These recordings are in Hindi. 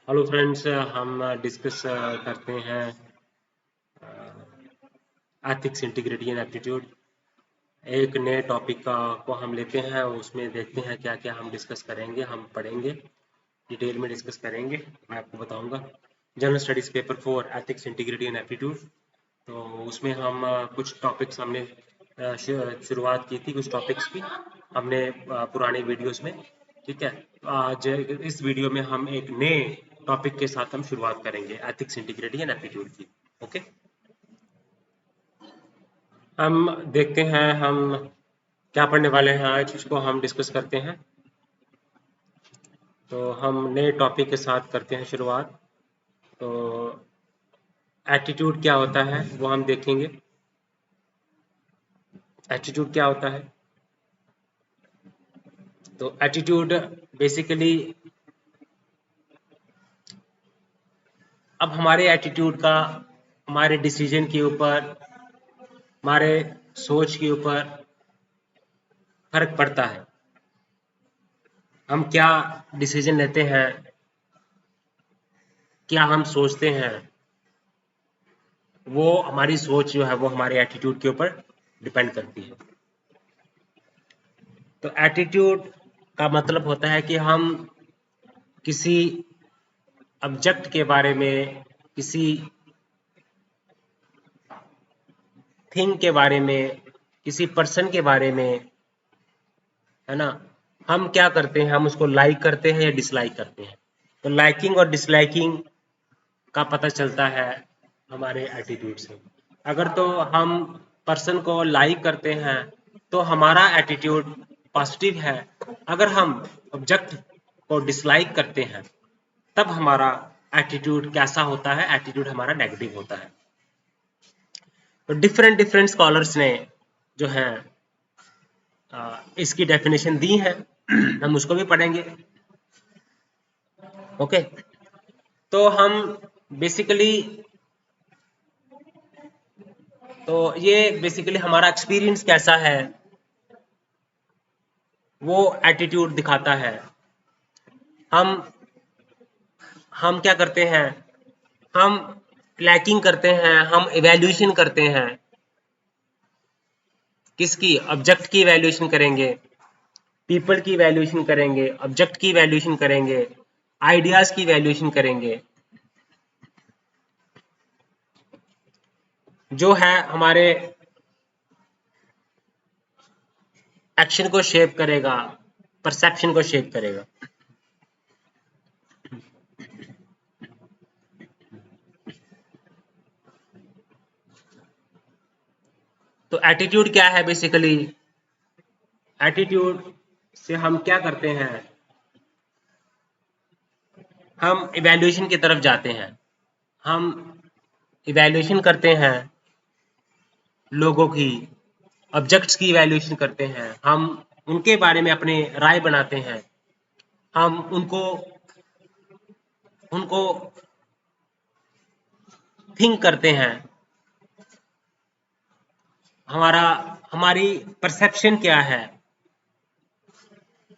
हेलो फ्रेंड्स, हम डिस्कस करते हैं एथिक्स, इंटीग्रिटी एंड एप्टीट्यूड। एक नए टॉपिक को हम लेते हैं, उसमें देखते हैं क्या क्या हम डिस्कस करेंगे, हम पढ़ेंगे, डिटेल में डिस्कस करेंगे। मैं आपको बताऊंगा general studies paper 4 ethics, integrity and aptitude. तो उसमें हम कुछ टॉपिक्स हमने शुरुआत की थी, कुछ टॉपिक्स की हमने पुराने वीडियोस में। ठीक है, तो आज इस वीडियो में हम एक नए टॉपिक के साथ हम शुरुआत करेंगे एथिक्स, इंटीग्रिटी एंड एप्टीट्यूड की। ओके, हम देखते हैं हम क्या पढ़ने वाले हैं आज, इसको हम डिस्कस करते हैं। तो हम नए टॉपिक के साथ करते हैं शुरुआत। तो एटीट्यूड क्या होता है वो हम देखेंगे। एटीट्यूड क्या होता है? तो एटीट्यूड बेसिकली, अब हमारे एटीट्यूड का हमारे डिसीजन के ऊपर, हमारे सोच के ऊपर फर्क पड़ता है। हम क्या डिसीजन लेते हैं, क्या हम सोचते हैं, वो हमारी सोच जो है वो हमारे एटीट्यूड के ऊपर डिपेंड करती है। तो एटीट्यूड का मतलब होता है कि हम किसी ऑब्जेक्ट के बारे में, किसी थिंग के बारे में, किसी पर्सन के बारे में, है ना, हम क्या करते हैं, हम उसको लाइक करते हैं या डिसलाइक करते हैं। तो लाइकिंग और डिसलाइकिंग का पता चलता है हमारे एटीट्यूड से। अगर तो हम पर्सन को लाइक करते हैं तो हमारा एटीट्यूड पॉजिटिव है। अगर हम ऑब्जेक्ट को डिसलाइक करते हैं तब हमारा एटीट्यूड कैसा होता है? एटीट्यूड हमारा नेगेटिव होता है। तो डिफरेंट डिफरेंट स्कॉलर्स ने जो है इसकी डेफिनेशन दी है, हम उसको भी पढ़ेंगे। ओके, तो हम बेसिकली, तो ये बेसिकली हमारा एक्सपीरियंस कैसा है वो एटीट्यूड दिखाता है। हम हम क्या करते हैं, हम लैकिंग करते हैं, हम इवैल्यूएशन करते हैं। किसकी? ऑब्जेक्ट की इवैल्यूएशन करेंगे, पीपल की इवैल्यूएशन करेंगे, ऑब्जेक्ट की इवैल्यूएशन करेंगे, आइडियाज की इवैल्यूएशन करेंगे। जो है हमारे एक्शन को शेप करेगा, परसेप्शन को शेप करेगा। तो एटीट्यूड क्या है बेसिकली? एटीट्यूड से हम क्या करते हैं, हम इवैल्यूएशन की तरफ जाते हैं। हम इवैल्यूएशन करते हैं लोगों की, ऑब्जेक्ट्स की इवैल्यूएशन करते हैं, हम उनके बारे में अपनी राय बनाते हैं, हम उनको उनको थिंक करते हैं। हमारा हमारी परसेप्शन क्या है,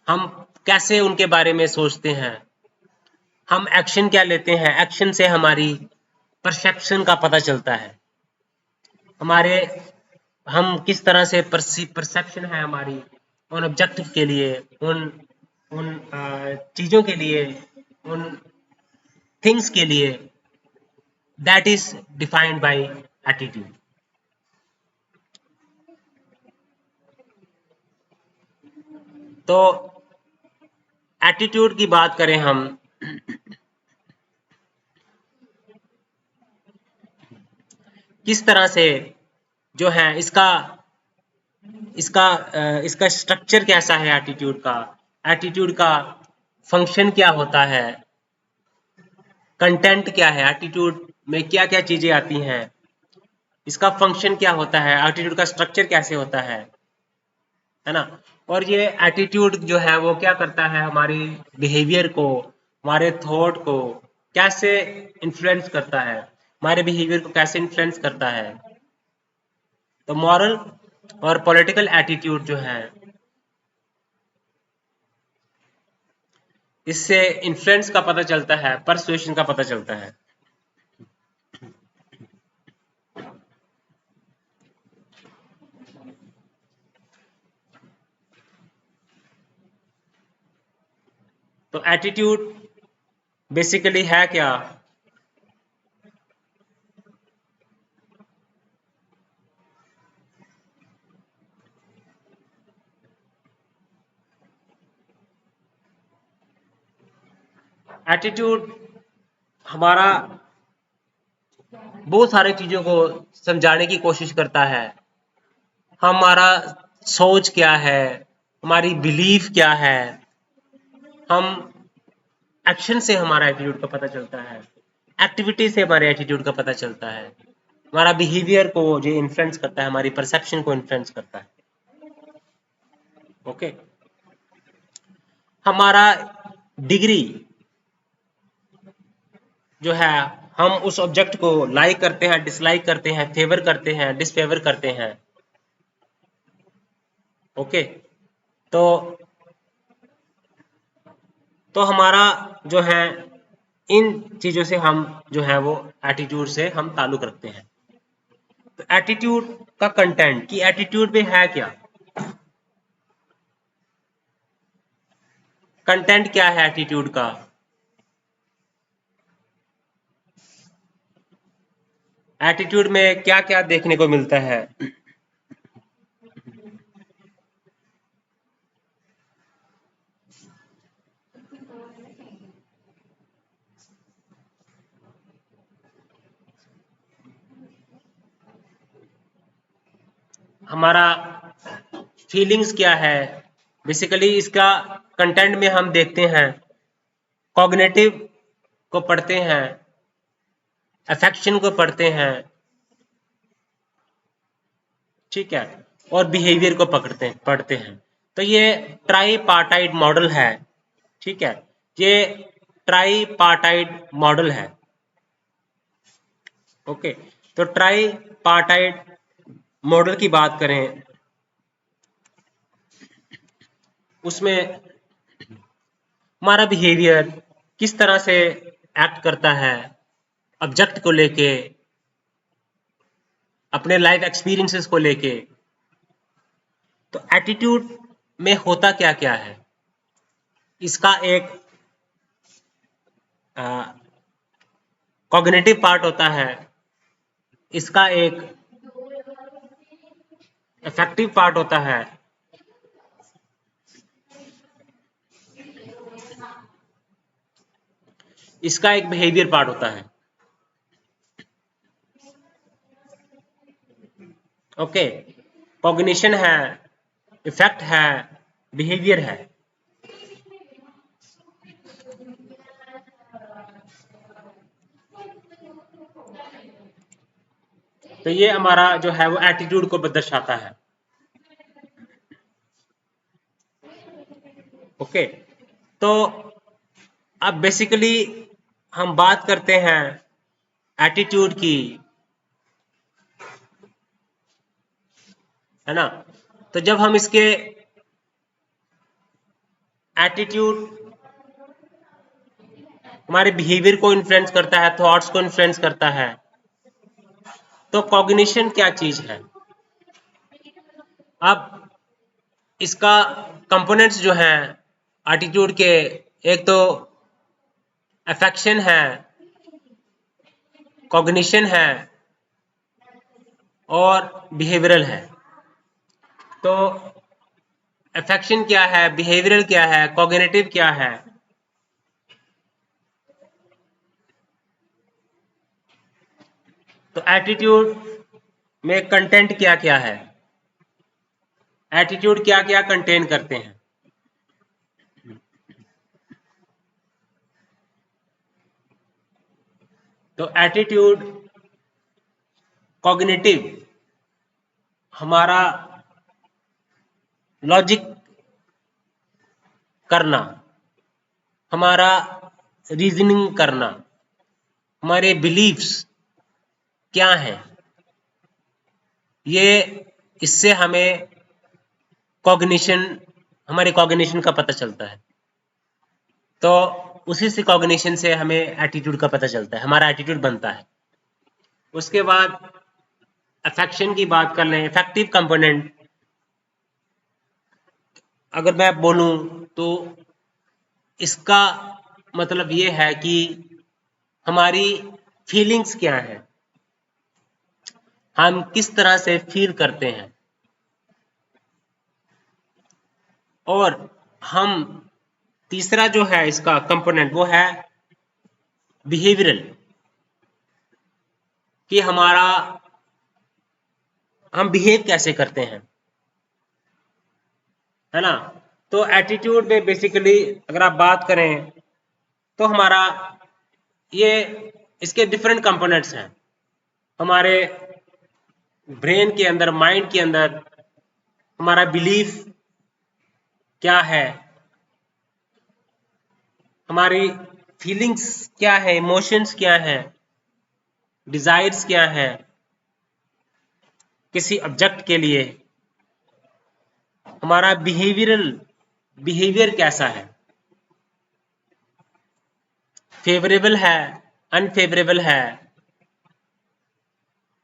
हम कैसे उनके बारे में सोचते हैं, हम एक्शन क्या लेते हैं, एक्शन से हमारी परसेप्शन का पता चलता है। हमारे हम किस तरह से परसेप्शन है हमारी उन ऑब्जेक्टिव के लिए, उन उन चीजों के लिए, उन थिंग्स के लिए, that is defined by attitude. तो एटीट्यूड की बात करें हम, किस तरह से जो है इसका इसका इसका स्ट्रक्चर कैसा है एटीट्यूड का, एटीट्यूड का फंक्शन क्या होता है, कंटेंट क्या है, एटीट्यूड में क्या क्या चीजें आती हैं, इसका फंक्शन क्या होता है, एटीट्यूड का स्ट्रक्चर कैसे होता है ना। और ये एटीट्यूड जो है वो क्या करता है, हमारी बिहेवियर को, हमारे थॉट को कैसे इन्फ्लुएंस करता है, हमारे बिहेवियर को कैसे इन्फ्लुएंस करता है। तो मॉरल और पॉलिटिकल एटीट्यूड जो है इससे इन्फ्लुएंस का पता चलता है, परसुएशन का पता चलता है। तो एटीट्यूड बेसिकली है क्या? एटीट्यूड हमारा बहुत सारी चीजों को समझाने की कोशिश करता है। हमारा सोच क्या है, हमारी बिलीफ क्या है, हम एक्शन से हमारा एटीट्यूड का पता चलता है, एक्टिविटी से हमारे एटीट्यूड का पता चलता है, हमारा बिहेवियर को जो इन्फ्लुएंस करता है, हमारी परसेप्शन को इन्फ्लुएंस करता है। ओके, हमारा डिग्री जो है, हम उस ऑब्जेक्ट को लाइक करते हैं, डिसलाइक करते हैं, फेवर करते हैं, डिसफेवर करते हैं। ओके, तो हमारा जो है, इन चीजों से हम जो है वो एटीट्यूड से हम ताल्लुक रखते हैं। तो एटीट्यूड का कंटेंट कि एटीट्यूड में है क्या, कंटेंट क्या है एटीट्यूड का। एटीट्यूड में क्या क्या देखने को मिलता है? हमारा फीलिंग्स क्या है, बेसिकली इसका कंटेंट में हम देखते हैं, कॉग्निटिव को पढ़ते हैं, अफेक्शन को पढ़ते हैं, ठीक है, और बिहेवियर को पढ़ते हैं। तो ये ट्राईपार्टाइट मॉडल है, ठीक है, ये ट्राईपार्टाइट मॉडल है। ओके, तो ट्राईपार्टाइट मॉडल की बात करें, उसमें हमारा बिहेवियर किस तरह से एक्ट करता है ऑब्जेक्ट को लेके, अपने लाइफ एक्सपीरियंसेस को लेके। तो एटीट्यूड में होता क्या क्या है, इसका एक कॉग्निटिव पार्ट होता है, इसका एक इफेक्टिव पार्ट होता है, इसका एक बिहेवियर पार्ट होता है। ओके, कॉग्निशन है, इफेक्ट है, बिहेवियर है। तो ये हमारा जो है वो एटीट्यूड को दर्शाता है। ओके, तो अब बेसिकली हम बात करते हैं एटीट्यूड की, है ना। तो जब हम इसके एटीट्यूड हमारे बिहेवियर को इन्फ्लुएंस करता है, थॉट्स को इन्फ्लुएंस करता है, तो कॉग्निशन क्या चीज है। अब इसका कंपोनेंट्स जो हैं एटीट्यूड के, एक तो अफेक्शन है, कॉग्निशन है और बिहेवियरल है। तो अफेक्शन क्या है, बिहेवियरल क्या है, कॉग्निटिव क्या है। तो एटीट्यूड में कंटेंट क्या क्या है, एटीट्यूड क्या क्या कंटेन करते हैं। तो एटीट्यूड कॉग्निटिव हमारा लॉजिक करना, हमारा रीजनिंग करना, हमारे बिलीफ्स क्या हैं, ये इससे हमें कॉग्निशन, हमारे कॉग्निशन का पता चलता है। तो उसी से कॉग्निशन से हमें एटीट्यूड का पता चलता है, हमारा एटीट्यूड बनता है। उसके बाद अफेक्शन की बात कर लें, इफेक्टिव कंपोनेंट अगर मैं बोलूं तो इसका मतलब ये है कि हमारी फीलिंग्स क्या है, हम किस तरह से फील करते हैं, और हम तीसरा जो है इसका कंपोनेंट वो है बिहेवियरल, कि हम बिहेव कैसे करते हैं, है ना। तो एटीट्यूड में बेसिकली अगर आप बात करें तो हमारा ये इसके डिफरेंट कंपोनेंट्स हैं। हमारे ब्रेन के अंदर, माइंड के अंदर हमारा बिलीफ क्या है, हमारी फीलिंग्स क्या है, इमोशंस क्या है, डिजायर्स क्या है किसी ऑब्जेक्ट के लिए, हमारा बिहेवियर कैसा है, फेवरेबल है, अनफेवरेबल है।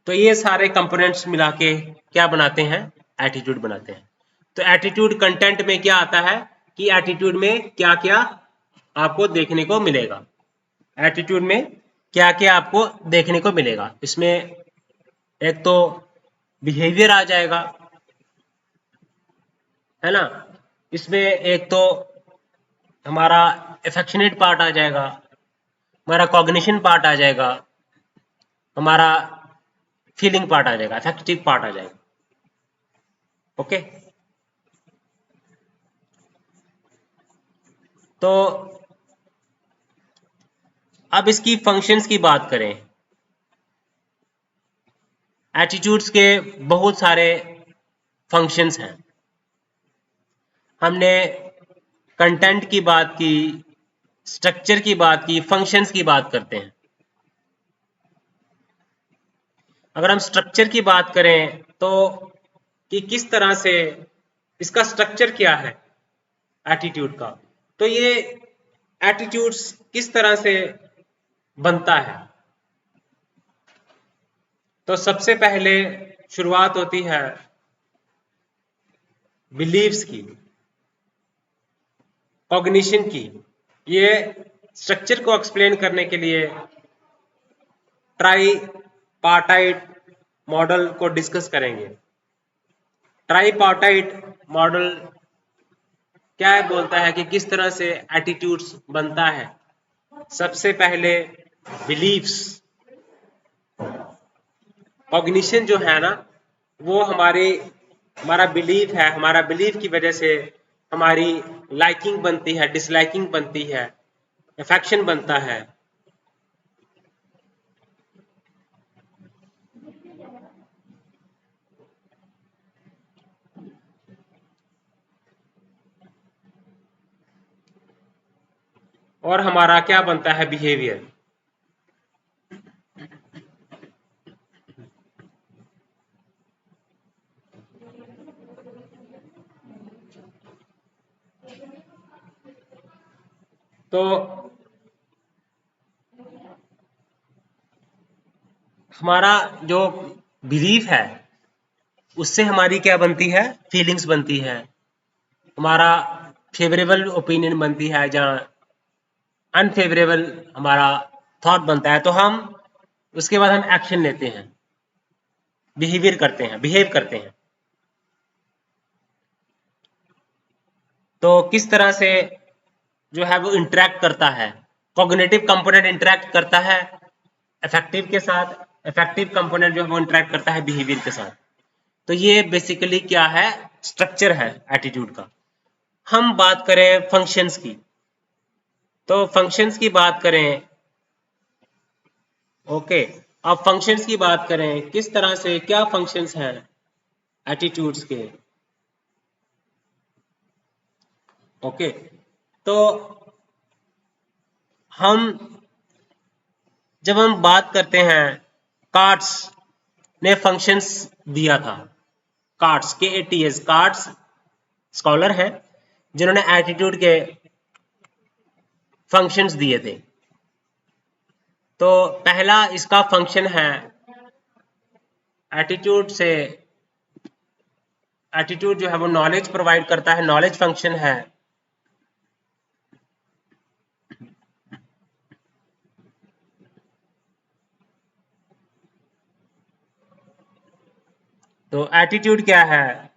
तो ये सारे कंपोनेंट्स मिला के क्या बनाते हैं, एटीट्यूड बनाते हैं। तो एटीट्यूड कंटेंट में क्या आता है कि एटीट्यूड में क्या क्या आपको देखने को मिलेगा, एटीट्यूड में क्या क्या आपको देखने को मिलेगा। इसमें एक तो बिहेवियर आ जाएगा, है ना। इसमें एक तो हमारा एफेक्शनेट पार्ट आ जाएगा, हमारा कॉग्निशन पार्ट आ जाएगा, हमारा फीलिंग पार्ट आ जाएगा, अफेक्टिव पार्ट आ जाएगा। ओके, तो अब इसकी फंक्शंस की बात करें। एटीट्यूड्स के बहुत सारे फंक्शंस हैं। हमने कंटेंट की बात की, स्ट्रक्चर की बात की, फंक्शंस की बात करते हैं। अगर हम स्ट्रक्चर की बात करें तो कि किस तरह से इसका स्ट्रक्चर क्या है एटीट्यूड का, तो ये एटीट्यूड्स किस तरह से बनता है। तो सबसे पहले शुरुआत होती है बिलीव्स की, कॉग्निशन की। ये स्ट्रक्चर को एक्सप्लेन करने के लिए ट्राईपार्टाइट मॉडल को डिस्कस करेंगे। ट्राईपार्टाइट मॉडल क्या बोलता है कि किस तरह से एटीट्यूड्स बनता है। सबसे पहले बिलीव्स, कॉग्निशन जो है ना वो हमारा बिलीफ है, हमारा बिलीफ की वजह से हमारी लाइकिंग बनती है, डिसलाइकिंग बनती है, अफेक्शन बनता है। और हमारा क्या बनता है, बिहेवियर। तो हमारा जो बिलीफ है उससे हमारी क्या बनती है, फीलिंग्स बनती है, हमारा फेवरेबल ओपिनियन बनती है, जहाँ अनफेवरेबल हमारा थॉट बनता है। तो हम उसके बाद हम एक्शन लेते हैं, बिहेवियर करते हैं, बिहेव करते हैं। तो किस तरह से जो है वो इंटरेक्ट करता है, कॉग्निटिव कंपोनेंट इंटरेक्ट करता है इफेक्टिव के साथ, इफेक्टिव कंपोनेंट जो है वो इंटरेक्ट करता है बिहेवियर के साथ। तो ये बेसिकली क्या है, स्ट्रक्चर है एटीट्यूड का। हम बात करें फंक्शंस की, तो फंक्शंस की बात करें, ओके, अब फंक्शंस की बात करें किस तरह से, क्या फंक्शंस हैं एटीट्यूड्स के। ओके, तो जब हम बात करते हैं, कार्ड्स ने फंक्शंस दिया था। कार्ड्स, KATS, कार्ड्स स्कॉलर हैं जिन्होंने एटीट्यूड के फंक्शंस दिए थे। तो पहला इसका फंक्शन है एटीट्यूड जो है वो नॉलेज प्रोवाइड करता है, नॉलेज फंक्शन है। तो एटीट्यूड क्या है?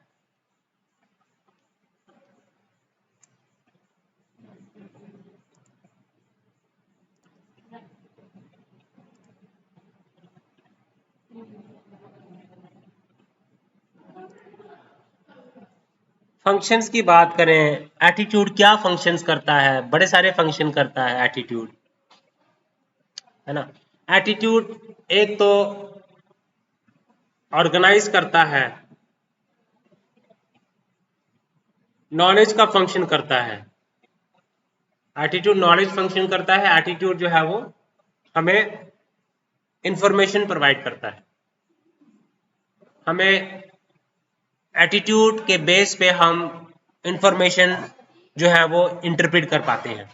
फंक्शंस की बात करें, एटीट्यूड क्या फंक्शंस करता है? बड़े सारे फंक्शन करता है एटीट्यूड, है ना। एटीट्यूड एक तो ऑर्गेनाइज करता है, नॉलेज का फंक्शन करता है। एटीट्यूड नॉलेज फंक्शन करता है। एटीट्यूड जो है वो हमें इंफॉर्मेशन प्रोवाइड करता है। हमें एटीट्यूड के बेस पे हम इंफॉर्मेशन जो है वो इंटरप्रेट कर पाते हैं।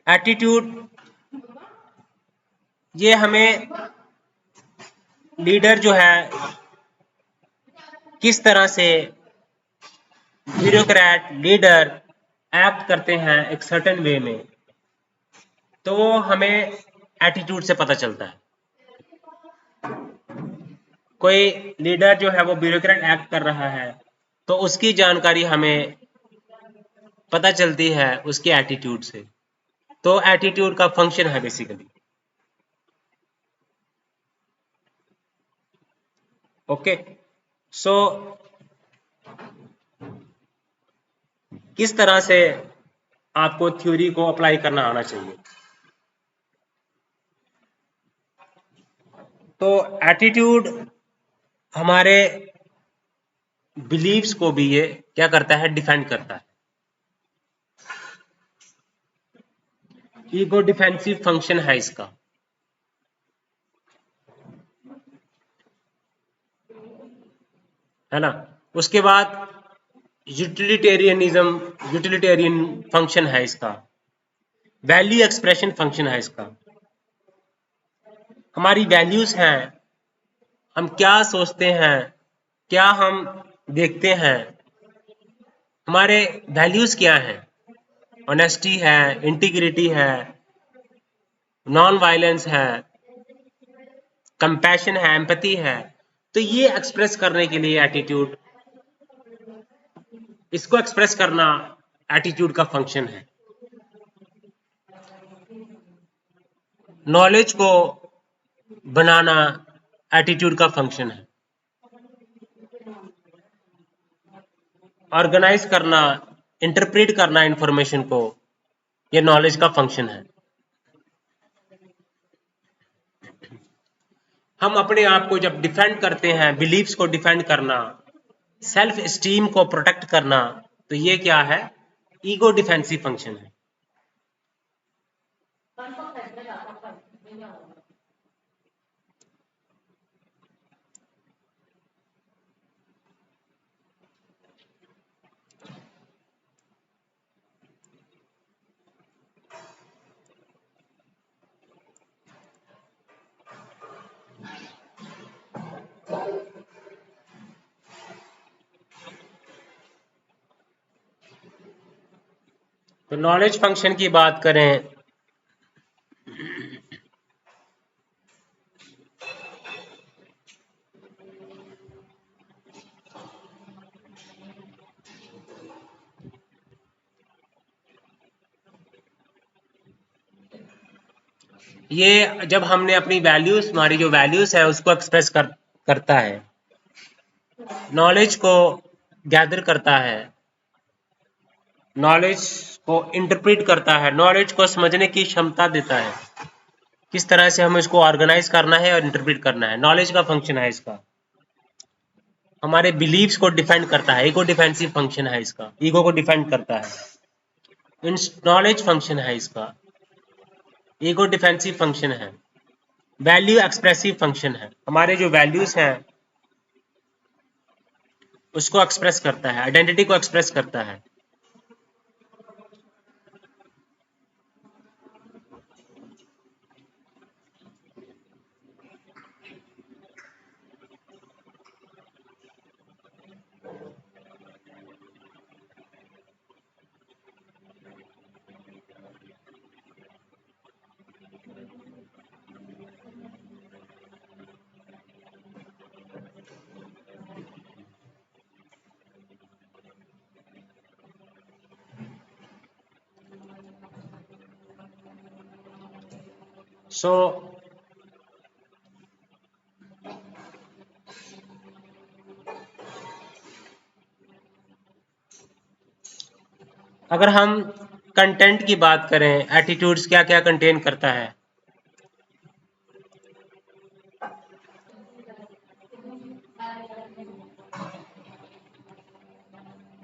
एटीट्यूड ये हमें लीडर जो है किस तरह से ब्यूरोक्रेट लीडर एक्ट करते हैं एक सर्टेन वे में, तो वो हमें एटीट्यूड से पता चलता है। कोई लीडर जो है वो ब्यूरोक्रेट एक्ट कर रहा है तो उसकी जानकारी हमें पता चलती है उसके एटीट्यूड से। तो एटीट्यूड का फंक्शन है बेसिकली। ओके, सो किस तरह से आपको थ्योरी को अप्लाई करना आना चाहिए? तो एटीट्यूड हमारे बिलीव्स को भी ये क्या करता है? डिफेंड करता है। ईगो डिफेंसिव फंक्शन है इसका, है ना। उसके बाद यूटिलिटेरियन फंक्शन है इसका, वैल्यू एक्सप्रेशन फंक्शन है इसका। हमारी वैल्यूज हैं, हम क्या सोचते हैं, क्या हम देखते हैं, हमारे वैल्यूज क्या हैं। ऑनेस्टी है, इंटीग्रिटी है, नॉन वायलेंस है, कंपैशन है, एम्पैथी है। तो ये एक्सप्रेस करने के लिए एटीट्यूड, इसको एक्सप्रेस करना एटीट्यूड का फंक्शन है। नॉलेज को बनाना एटीट्यूड का फंक्शन है। ऑर्गेनाइज करना, इंटरप्रेट करना इंफॉर्मेशन को, ये नॉलेज का फंक्शन है। हम अपने आप को जब डिफेंड करते हैं, बिलीफ्स को डिफेंड करना, सेल्फ स्टीम को प्रोटेक्ट करना, तो ये क्या है? ईगो डिफेंसिव फंक्शन है। तो नॉलेज फंक्शन की बात करें, ये जब हमने अपनी वैल्यूज, हमारी जो वैल्यूज है उसको एक्सप्रेस करता है, नॉलेज को गैदर करता है, नॉलेज को इंटरप्रेट करता है, नॉलेज को समझने की क्षमता देता है, किस तरह से हमें इसको ऑर्गेनाइज करना है और इंटरप्रेट करना है। नॉलेज का फंक्शन है इसका। हमारे बिलीव्स को डिफेंड करता है, ईगो डिफेंसिव फंक्शन है इसका, ईगो को डिफेंड करता है। नॉलेज फंक्शन है इसका, ईगो डिफेंसिव फंक्शन है। वैल्यू एक्सप्रेसिव फंक्शन है, हमारे जो वैल्यूज हैं उसको एक्सप्रेस करता है, आइडेंटिटी को एक्सप्रेस करता है। सो अगर हम कंटेंट की बात करें, एटीट्यूड्स क्या क्या कंटेन करता है?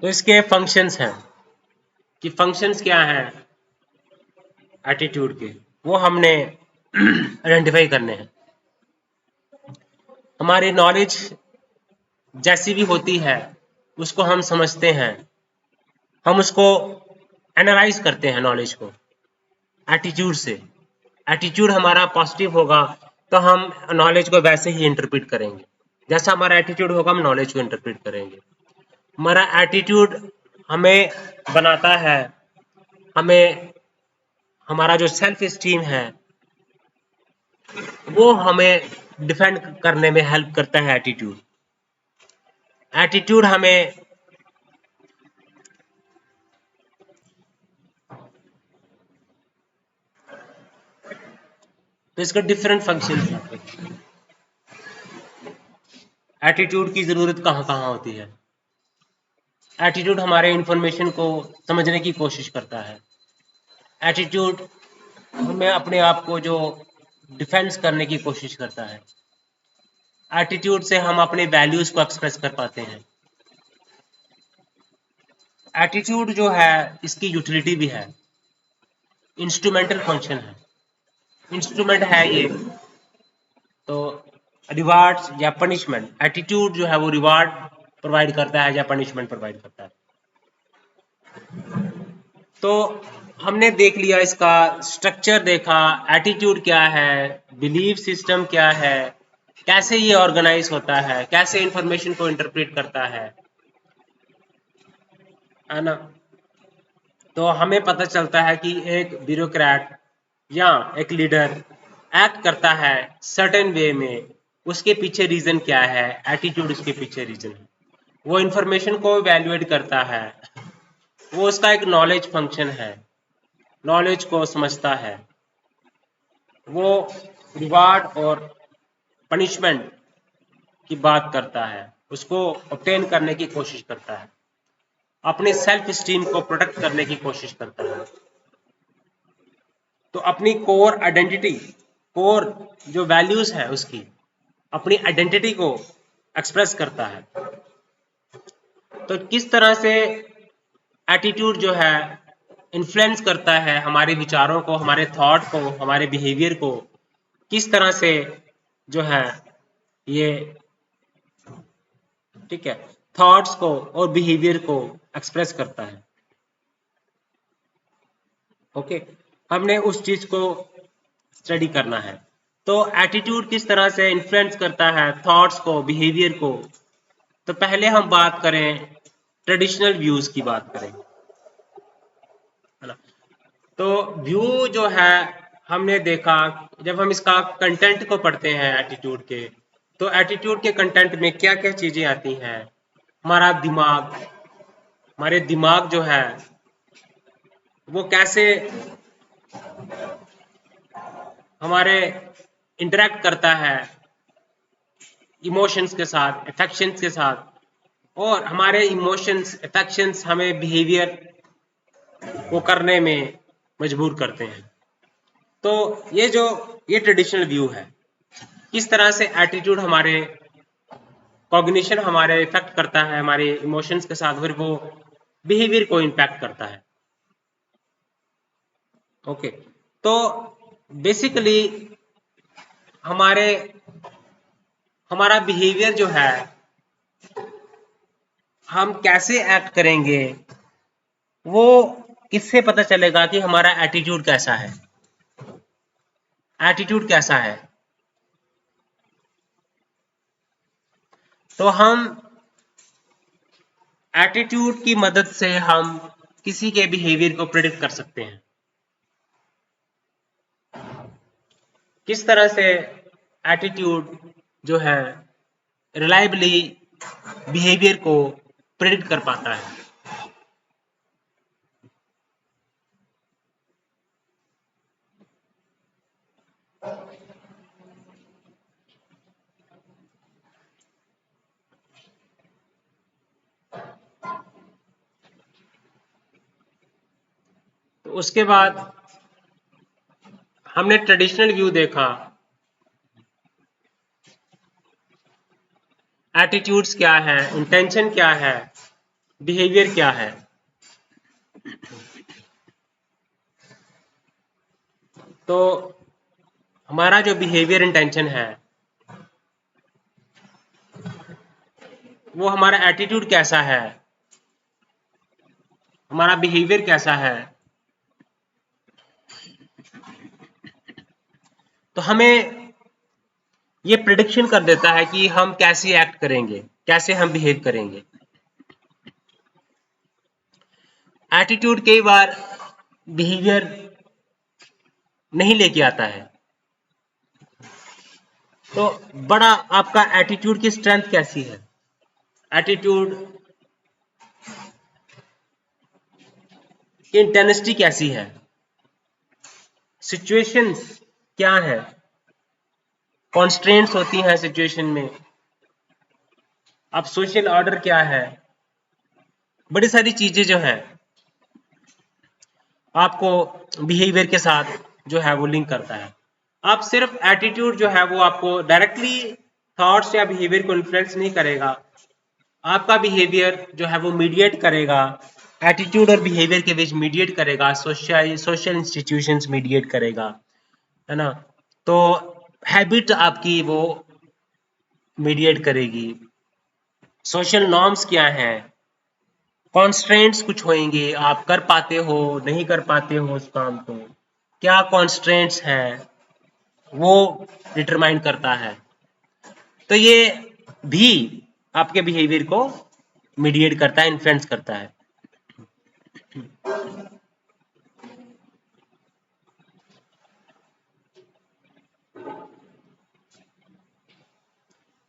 तो इसके फंक्शंस हैं कि फंक्शंस क्या हैं एटीट्यूड के, वो हमने आइडेंटिफाई करने हैं। हमारी नॉलेज जैसी भी होती है उसको हम समझते हैं, हम उसको एनालाइज करते हैं नॉलेज को एटीट्यूड से। एटीट्यूड हमारा पॉजिटिव होगा तो हम नॉलेज को वैसे ही इंटरप्रेट करेंगे, जैसा हमारा एटीट्यूड होगा हम नॉलेज को इंटरप्रेट करेंगे। हमारा एटीट्यूड हमें बनाता है, हमें हमारा जो सेल्फ स्टीम है वो हमें डिफेंड करने में हेल्प करता है। एटीट्यूड एटीट्यूड हमें तो इसका डिफरेंट फंक्शन है। एटीट्यूड की जरूरत कहाँ कहाँ होती है? एटीट्यूड हमारे इंफॉर्मेशन को समझने की कोशिश करता है। एटीट्यूड हमें अपने आप को जो डिफेंस करने की कोशिश करता है। एटीट्यूड से हम अपने वैल्यूज को एक्सप्रेस कर पाते हैं। एटीट्यूड जो है इसकी यूटिलिटी भी है, इंस्ट्रूमेंटल फंक्शन है, इंस्ट्रूमेंट है ये। तो रिवार्ड्स या पनिशमेंट, एटीट्यूड जो है वो रिवार्ड प्रोवाइड करता है या पनिशमेंट प्रोवाइड करता है। तो हमने देख लिया इसका स्ट्रक्चर, देखा एटीट्यूड क्या है, बिलीफ सिस्टम क्या है, कैसे ये ऑर्गेनाइज होता है, कैसे इंफॉर्मेशन को इंटरप्रेट करता है ना। तो हमें पता चलता है कि एक ब्यूरोक्रेट या एक लीडर एक्ट करता है सर्टेन वे में, उसके पीछे रीजन क्या है, एटीट्यूड उसके पीछे रीजन है। वो इंफॉर्मेशन को वैल्यूएट करता है, वो उसका एक नॉलेज फंक्शन है, नॉलेज को समझता है, वो रिवार्ड और पनिशमेंट की बात करता है, उसको ऑब्टेन करने की कोशिश करता है, अपने सेल्फ स्टीम को प्रोटेक्ट करने की कोशिश करता है। तो अपनी कोर आइडेंटिटी, कोर जो वैल्यूज है उसकी, अपनी आइडेंटिटी को एक्सप्रेस करता है। तो किस तरह से एटीट्यूड जो है इन्फ्लुएंस करता है हमारे विचारों को, हमारे थॉट को, हमारे बिहेवियर को, किस तरह से जो है ये, ठीक है, थॉट्स को और बिहेवियर को एक्सप्रेस करता है। ओके, हमने उस चीज को स्टडी करना है। तो एटीट्यूड किस तरह से इन्फ्लुएंस करता है थॉट्स को, बिहेवियर को। तो पहले हम बात करें, ट्रेडिशनल व्यूज की बात करें, है ना। तो व्यू जो है हमने देखा, जब हम इसका कंटेंट को पढ़ते हैं एटीट्यूड के, तो एटीट्यूड के कंटेंट में क्या क्या चीजें आती हैं। हमारा दिमाग, हमारे दिमाग जो है वो कैसे हमारे इंटरेक्ट करता है इमोशंस के साथ, अफेक्शंस के साथ, और हमारे इमोशंस, अफेक्शंस हमें बिहेवियर को करने में मजबूर करते हैं। तो ये ट्रेडिशनल व्यू है, किस तरह से एटीट्यूड हमारे कॉग्निशन, हमारे इफेक्ट करता है हमारे इमोशंस के साथ, फिर वो बिहेवियर को इम्पैक्ट करता है। ओके, तो बेसिकली हमारे हमारा बिहेवियर जो है, हम कैसे एक्ट करेंगे, वो किससे पता चलेगा कि हमारा एटीट्यूड कैसा है। एटीट्यूड कैसा है, तो हम एटीट्यूड की मदद से हम किसी के बिहेवियर को प्रेडिक्ट कर सकते हैं। किस तरह से एटीट्यूड जो है रिलायबली बिहेवियर को प्रेडिक्ट कर पाता है। तो उसके बाद हमने ट्रेडिशनल व्यू देखा, एटीट्यूड्स क्या है, इंटेंशन क्या है, बिहेवियर क्या है। तो हमारा जो बिहेवियर इंटेंशन है, वो हमारा एटीट्यूड कैसा है, हमारा बिहेवियर कैसा है, तो हमें ये प्रिडिक्शन कर देता है कि हम कैसे एक्ट करेंगे, कैसे हम बिहेव करेंगे। एटीट्यूड कई बार बिहेवियर नहीं लेके आता है। तो बड़ा आपका एटीट्यूड की स्ट्रेंथ कैसी है, एटीट्यूड की इंटेंसिटी कैसी है, सिचुएशंस क्या है, कॉन्स्ट्रेंट्स होती हैं सिचुएशन में, अब सोशल ऑर्डर क्या है, बड़ी सारी चीजें जो हैं आपको बिहेवियर के साथ जो है वो लिंक करता है। आप सिर्फ एटीट्यूड जो है वो आपको डायरेक्टली थॉट्स या बिहेवियर को इन्फ्लुएंस नहीं करेगा, आपका बिहेवियर जो है वो मीडिएट करेगा, एटीट्यूड और बिहेवियर के बीच मीडिएट करेगा, सोशल इंस्टीट्यूशंस मीडिएट करेगा, है ना। तो हैबिट आपकी वो मीडिएट करेगी, सोशल नॉर्म्स क्या हैं, कॉन्स्ट्रेंट्स कुछ होंगे, आप कर पाते हो नहीं कर पाते हो उस काम को, क्या कॉन्स्ट्रेंट्स हैं वो डिटरमाइन करता है। तो ये भी आपके बिहेवियर को मीडिएट करता है, इन्फ्लुएंस करता है।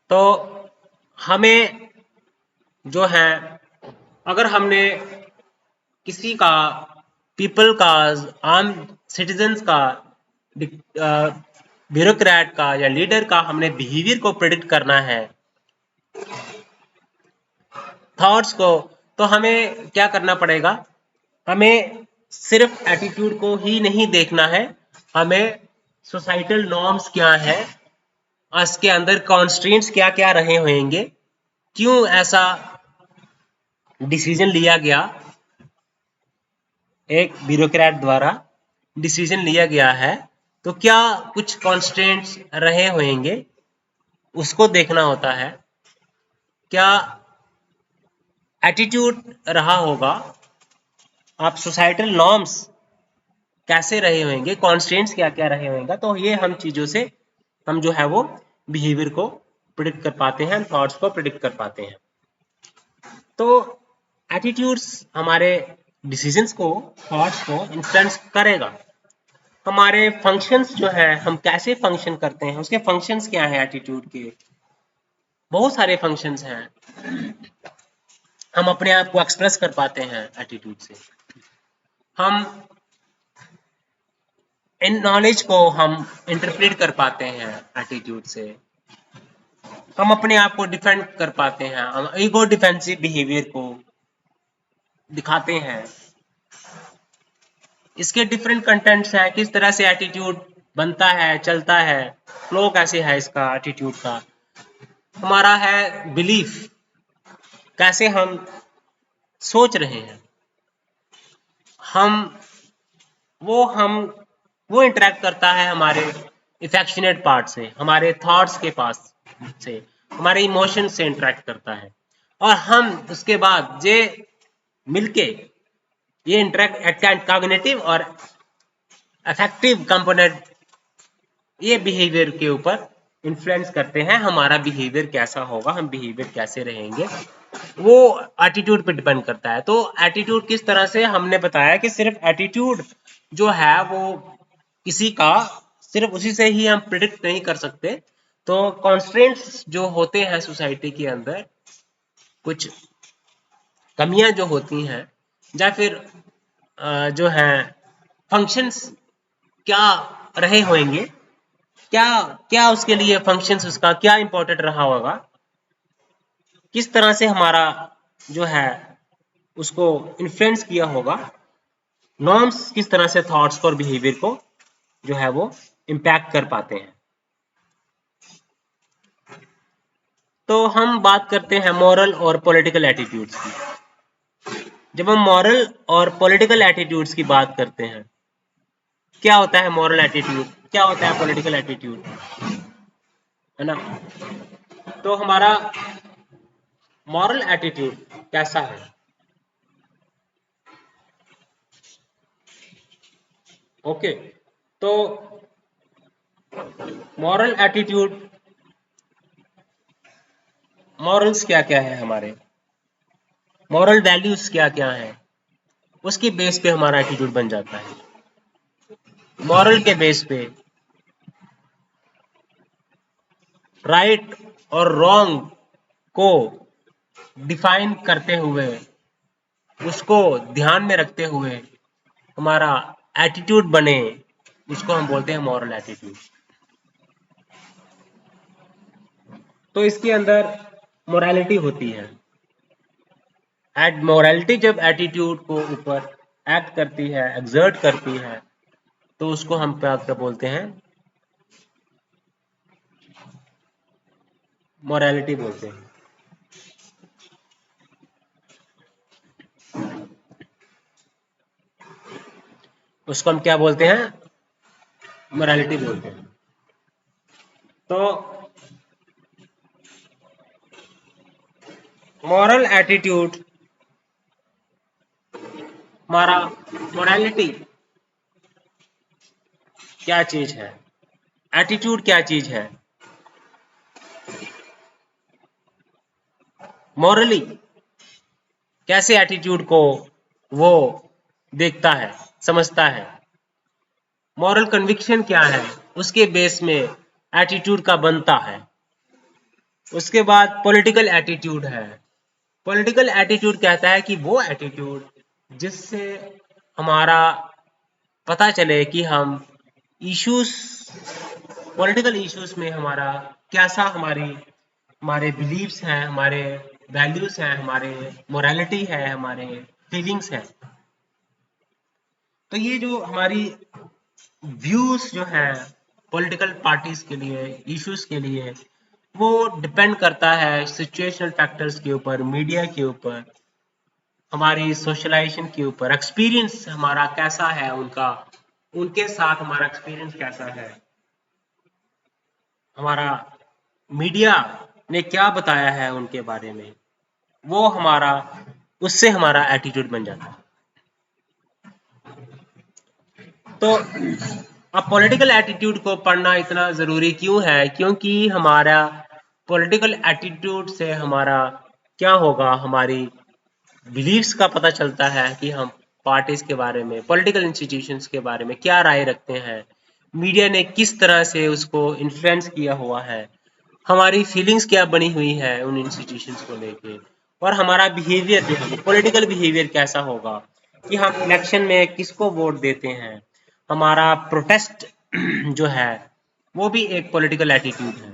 तो हमें जो है, अगर हमने किसी का, पीपल का, आम सिटीजन्स का, ब्यूरोक्रेट का या लीडर का हमने बिहेवियर को प्रेडिक्ट करना है, थॉट्स को, तो हमें क्या करना पड़ेगा, हमें सिर्फ एटीट्यूड को ही नहीं देखना है, हमें सोसाइटल नॉर्म्स क्या है, उसके अंदर कॉन्स्ट्रेंट्स क्या क्या रहे होंगे, क्यों ऐसा डिसीजन लिया गया, एक ब्यूरोक्रेट द्वारा डिसीजन लिया गया है, तो क्या कुछ कॉन्स्ट्रेंट्स रहे होंगे, उसको देखना होता है। क्या एटीट्यूड रहा होगा, आप सोसाइटल नॉर्म्स कैसे रहे होंगे, कॉन्स्ट्रेंट्स क्या क्या रहे होंगे, तो ये हम चीजों से हम जो है वो बिहेवियर को प्रिडिक्ट कर पाते हैं, थॉट्स को प्रिडिक्ट कर पाते हैं। तो एटीट्यूड्स हमारे डिसीजंस को, थॉट्स को इन्फ्लुएंस करेगा। हमारे फंक्शंस जो है, हम कैसे फंक्शन करते हैं, उसके फंक्शंस क्या है एटीट्यूड के, बहुत सारे फंक्शंस हैं। हम अपने आप को एक्सप्रेस कर पाते हैं एटीट्यूड से, हम इन नॉलेज को हम इंटरप्रेट कर पाते हैं एटीट्यूड से, हम अपने आप को डिफेंड कर पाते हैं, हम ईगो डिफेंसिव बिहेवियर को दिखाते हैं। इसके डिफरेंट कंटेंट्स हैं, किस तरह से एटीट्यूड बनता है, चलता है, फ्लो कैसे है इसका एटीट्यूड का, हमारा है बिलीफ, कैसे हम सोच रहे हैं, हम वो इंटरेक्ट करता है हमारे इफेक्शनेट पार्ट से, हमारे थॉट्स के पास से, हमारे इमोशन से इंटरेक्ट करता है, और हम उसके बाद ये मिलके ये इंटरेक्ट कॉग्निटिव और अफेक्टिव कंपोनेंट ये बिहेवियर के ऊपर इन्फ्लुएंस करते हैं, हमारा बिहेवियर कैसा होगा, हम बिहेवियर कैसे रहेंगे, वो एटीट्यूड पे डिपेंड करता है। तो एटीट्यूड किस तरह से, हमने बताया कि सिर्फ एटीट्यूड जो है वो किसी का सिर्फ उसी से ही हम प्रिडिक्ट नहीं कर सकते। तो कॉन्स्ट्रेंट्स जो होते हैं सोसाइटी के अंदर, कुछ कमियां जो होती हैं, या फिर जो है फंक्शंस क्या रहे होंगे, क्या क्या उसके लिए फंक्शंस, उसका क्या इंपॉर्टेंट रहा होगा, किस तरह से हमारा जो है उसको इन्फ्लुएंस किया होगा, नॉर्म्स किस तरह से थॉट्स को और बिहेवियर को जो है वो इम्पैक्ट कर पाते हैं। तो हम बात करते हैं मॉरल और पॉलिटिकल एटीट्यूड्स की। जब हम मॉरल और पॉलिटिकल एटीट्यूड्स की बात करते हैं, क्या होता है मॉरल एटीट्यूड, क्या होता है पॉलिटिकल एटीट्यूड, है ना। तो हमारा मॉरल एटीट्यूड कैसा है? ओके, तो मॉरल एटीट्यूड, मॉरल्स क्या क्या है हमारे, मॉरल वैल्यूज क्या क्या है, उसके बेस पे हमारा एटीट्यूड बन जाता है। मॉरल के बेस पे राइट और रॉन्ग को डिफाइन करते हुए, उसको ध्यान में रखते हुए हमारा एटीट्यूड बने, उसको हम बोलते हैं मॉरल एटीट्यूड। तो इसके अंदर मोरालिटी होती है। मोरालिटी जब एटीट्यूड को ऊपर एक्ट करती है, एक्सर्ट करती है, तो उसको हम क्या बोलते हैं, मोरालिटी बोलते हैं। उसको हम क्या बोलते हैं, मोरालिटी बोलते हैं। तो मॉरल एटीट्यूड, हमारा मोरालिटी क्या चीज है, एटीट्यूड क्या चीज है, मॉरली कैसे एटीट्यूड को वो देखता है, समझता है, मॉरल कन्विक्शन क्या है, उसके बेस में एटीट्यूड का बनता है। उसके बाद पॉलिटिकल एटीट्यूड है। पॉलिटिकल एटीट्यूड कहता है कि वो एटीट्यूड जिससे हमारा पता चले कि हम इश्यूज, पॉलिटिकल इश्यूज में हमारा कैसा, हमारे बिलीव्स हैं, हमारे वैल्यूज हैं, हमारे मोरालिटी है, हमारे फीलिंग्स हैं। तो ये जो हमारी व्यूज जो है पॉलिटिकल पार्टीज के लिए, इश्यूज के लिए, वो डिपेंड करता है सिचुएशनल फैक्टर्स के ऊपर, मीडिया के ऊपर, हमारी सोशलाइजेशन के ऊपर, एक्सपीरियंस हमारा कैसा है उनका, उनके साथ हमारा एक्सपीरियंस कैसा है, हमारा मीडिया ने क्या बताया है उनके बारे में, वो हमारा, उससे हमारा एटीट्यूड बन जाता है। तो अब पॉलिटिकल एटीट्यूड को पढ़ना इतना ज़रूरी क्यों है? क्योंकि हमारा पॉलिटिकल एटीट्यूड से हमारा क्या होगा, हमारी बिलीव्स का पता चलता है कि हम पार्टीज के बारे में, पॉलिटिकल इंस्टीट्यूशंस के बारे में क्या राय रखते हैं, मीडिया ने किस तरह से उसको इन्फ्लुएंस किया हुआ है, हमारी फीलिंग्स क्या बनी हुई है उन इंस्टीट्यूशंस को लेके, और हमारा बिहेवियर जो है पॉलिटिकल बिहेवियर कैसा होगा, कि हम इलेक्शन में किसको वोट देते हैं, हमारा प्रोटेस्ट जो है वो भी एक पॉलिटिकल एटीट्यूड है,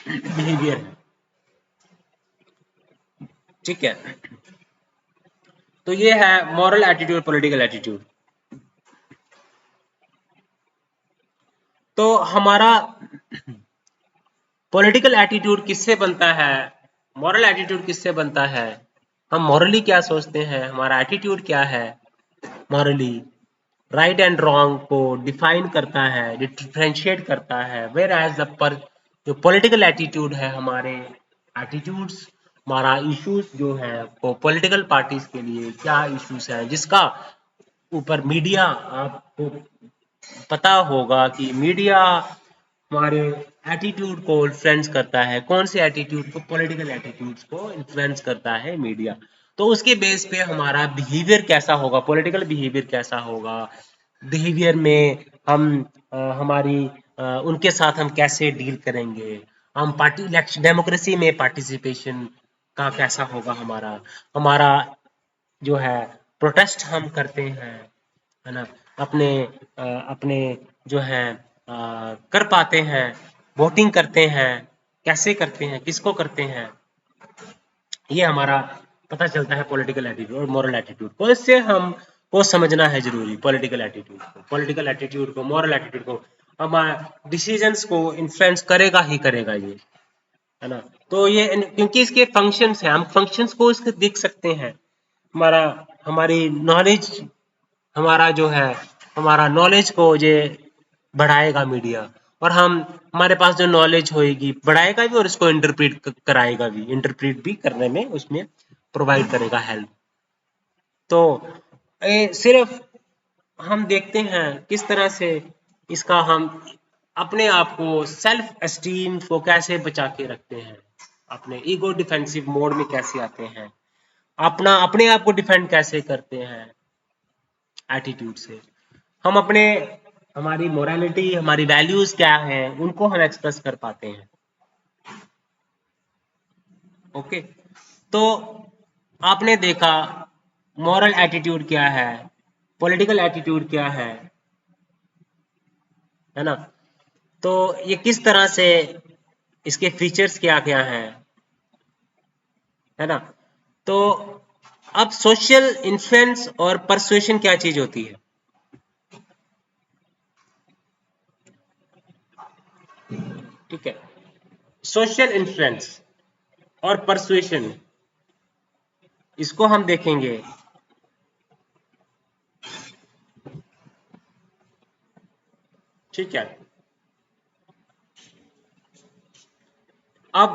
बिहेवियर है। ठीक है, तो ये है मॉरल एटीट्यूड, पॉलिटिकल एटीट्यूड। तो हमारा पॉलिटिकल एटीट्यूड किससे बनता है, मॉरल एटीट्यूड किससे बनता है, हम मॉरली क्या सोचते हैं, हमारा एटीट्यूड क्या है मॉरली, राइट एंड रॉन्ग को डिफाइन करता है, डिफरेंशिएट करता है। वेयर एज जो पॉलिटिकल एटीट्यूड है, हमारे एटीट्यूड्स, हमारा इश्यूज जो है वो पॉलिटिकल पार्टीज के लिए क्या इश्यूज है, जिसका ऊपर मीडिया, आपको पता होगा कि मीडिया हमारे एटीट्यूड को इन्फ्लुएंस करता है। कौन से एटीट्यूड को, पॉलिटिकल एटीट्यूड्स को इन्फ्लुएंस करता है मीडिया। तो उसके बेस पे हमारा बिहेवियर कैसा होगा, पॉलिटिकल बिहेवियर कैसा होगा, बिहेवियर में हम हमारी उनके साथ हम कैसे डील करेंगे, हम पार्टी इलेक्शन डेमोक्रेसी में पार्टिसिपेशन का कैसा होगा, हमारा हमारा जो है प्रोटेस्ट हम करते हैं, है ना, अपने अपने जो है कर पाते हैं, वोटिंग करते हैं, कैसे करते हैं, किसको करते हैं, ये हमारा पता चलता है पॉलिटिकल एटीट्यूड और मॉरल एटीट्यूड को। इससे हम को समझना है जरूरी, पॉलिटिकल एटीट्यूड को, मॉरल एटीट्यूड को। हमारे डिसीजंस को इन्फ्लुएंस करेगा ही करेगा ये, है ना। तो ये क्योंकि इसके फंक्शंस हैं, हम फंक्शंस को इसके देख सकते हैं। हमारी नॉलेज, हमारा जो है, हमारा नॉलेज को ये बढ़ाएगा मीडिया, और हमारे पास जो नॉलेज होएगी बढ़ाएगा भी, और इसको इंटरप्रेट कराएगा भी, इंटरप्रेट भी करने में उसमें प्रोवाइड करेगा हेल्प। तो सिर्फ हम देखते हैं किस तरह से इसका हम अपने आप को, सेल्फ एस्टीम को कैसे बचा के रखते हैं, अपने ईगो डिफेंसिव मोड में कैसे आते हैं, अपने आप को डिफेंड कैसे करते हैं एटीट्यूड से। हम हमारी मोरालिटी, हमारी वैल्यूज क्या हैं, उनको हम एक्सप्रेस कर पाते हैं। ओके, तो आपने देखा मॉरल एटीट्यूड क्या है, पॉलिटिकल एटीट्यूड क्या है ना। तो ये किस तरह से, इसके फीचर्स क्या क्या हैं, है ना। तो अब सोशल इन्फ्लुएंस और परसुएशन क्या चीज होती है। ठीक है, सोशल इन्फ्लुएंस और परसुएशन, इसको हम देखेंगे। ठीक है, अब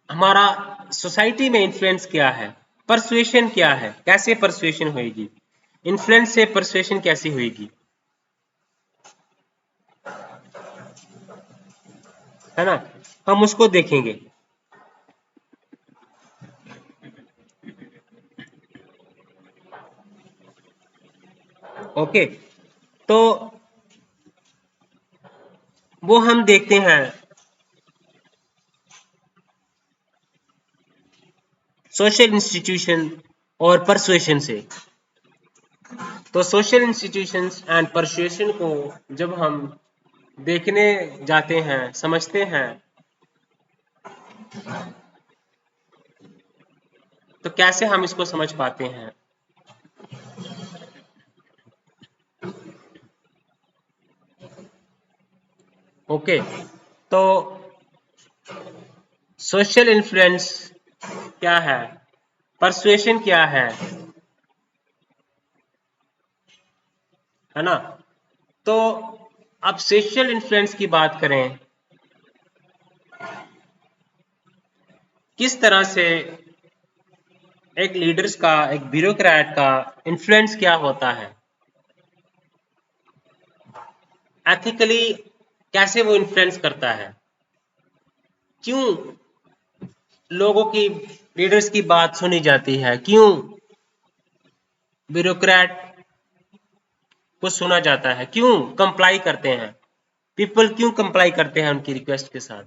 हमारा सोसाइटी में इन्फ्लुएंस क्या है, परसुएशन क्या है, कैसे परसुएशन होगी, इन्फ्लुएंस से परसुएशन कैसी होगी, है ना। हम उसको देखेंगे। ओके, तो वो हम देखते हैं सोशल इंस्टीट्यूशन और परसुएशन से। तो सोशल इंस्टीट्यूशंस एंड परसुएशन को जब हम देखने जाते हैं, समझते हैं, तो कैसे हम इसको समझ पाते हैं। ओके, तो सोशल इन्फ्लुएंस क्या है, परसुएशन क्या है ना। तो अब सोशल इन्फ्लुएंस की बात करें, किस तरह से एक लीडर्स का, एक ब्यूरोक्रेट का इन्फ्लुएंस क्या होता है, एथिकली कैसे वो इन्फ्लुएंस करता है, क्यों लोगों की, लीडर्स की बात सुनी जाती है, क्यों ब्यूरोक्रेट को सुना जाता है, क्यों कंप्लाई करते हैं, पीपल क्यों कंप्लाई करते हैं उनकी रिक्वेस्ट के साथ।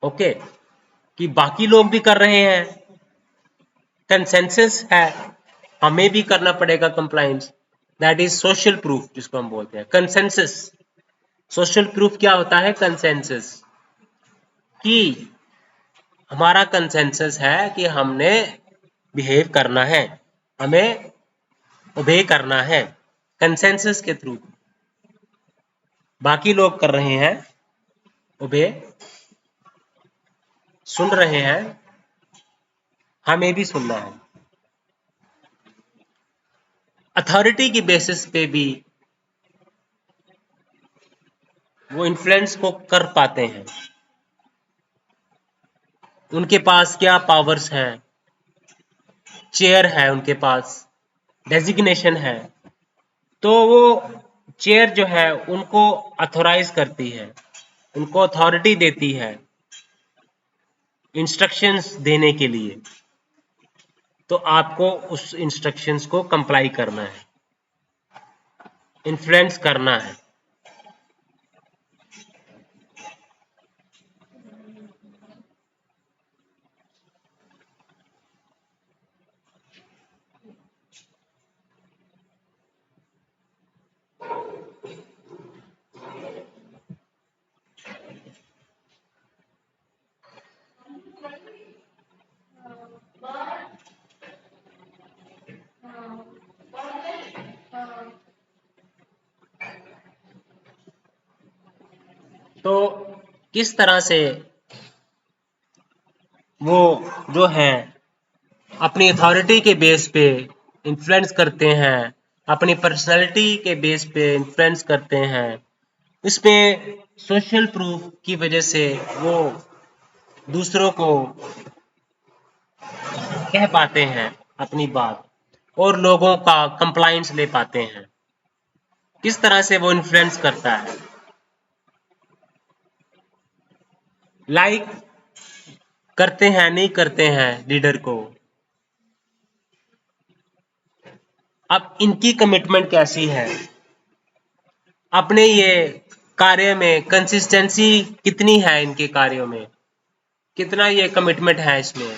ओके, कि बाकी लोग भी कर रहे हैं, कंसेंसस है, हमें भी करना पड़ेगा compliance, that is social proof, जिसको हम बोलते हैं कंसेंसस। सोशल प्रूफ क्या होता है, कंसेंसस, कि हमारा कंसेंसस है कि हमने बिहेव करना है, हमें ओबे करना है, कंसेंसस के थ्रू। बाकी लोग कर रहे हैं ओबे, सुन रहे हैं, हमें भी सुनना है। अथॉरिटी की बेसिस पे भी वो इन्फ्लुएंस को कर पाते हैं, उनके पास क्या पावर्स हैं, चेयर है उनके पास, डेजिग्नेशन है, तो वो चेयर जो है उनको अथोराइज करती है, उनको अथॉरिटी देती है इंस्ट्रक्शंस देने के लिए। तो आपको उस इंस्ट्रक्शंस को कंप्लाई करना है, इन्फ्लुएंस करना है। तो किस तरह से वो जो है अपनी अथॉरिटी के बेस पे इन्फ्लुएंस करते हैं, अपनी पर्सनैलिटी के बेस पे इन्फ्लुएंस करते हैं, इसमें सोशल प्रूफ की वजह से वो दूसरों को कह पाते हैं अपनी बात और लोगों का कंप्लायंस ले पाते हैं। किस तरह से वो इन्फ्लुएंस करता है, लाइक करते हैं नहीं करते हैं लीडर को, अब इनकी कमिटमेंट कैसी है, अपने ये कार्य में कंसिस्टेंसी कितनी है, इनके कार्यों में कितना ये कमिटमेंट है इसमें।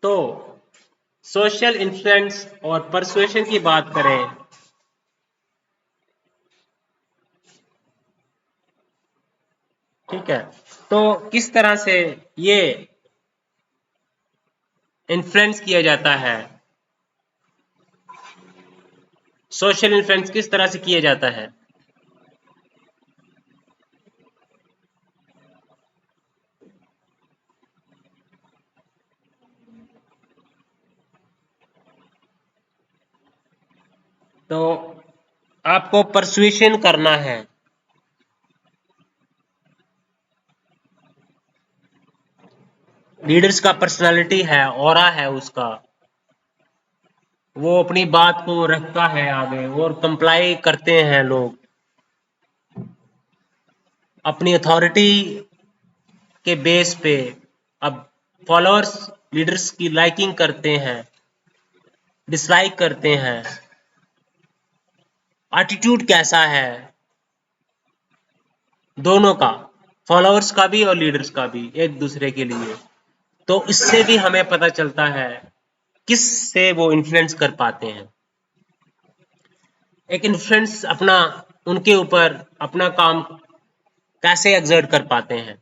तो सोशल इन्फ्लुएंस और परसुएशन की बात करें, ठीक है, तो किस तरह से ये इन्फ्लुएंस किया जाता है, सोशल इन्फ्लुएंस किस तरह से किया जाता है। तो आपको परसुएशन करना है, लीडर्स का पर्सनालिटी है, ऑरा है उसका, वो अपनी बात को रखता है आगे और कंप्लाई करते हैं लोग, अपनी अथॉरिटी के बेस पे। अब फॉलोअर्स लीडर्स की लाइकिंग करते हैं, डिसलाइक करते हैं, एटीट्यूड कैसा है दोनों का, फॉलोअर्स का भी और लीडर्स का भी एक दूसरे के लिए। तो इससे भी हमें पता चलता है किस से वो इन्फ्लुएंस कर पाते हैं, एक इन्फ्लुएंस अपना उनके ऊपर अपना काम कैसे एक्सर्ट कर पाते हैं।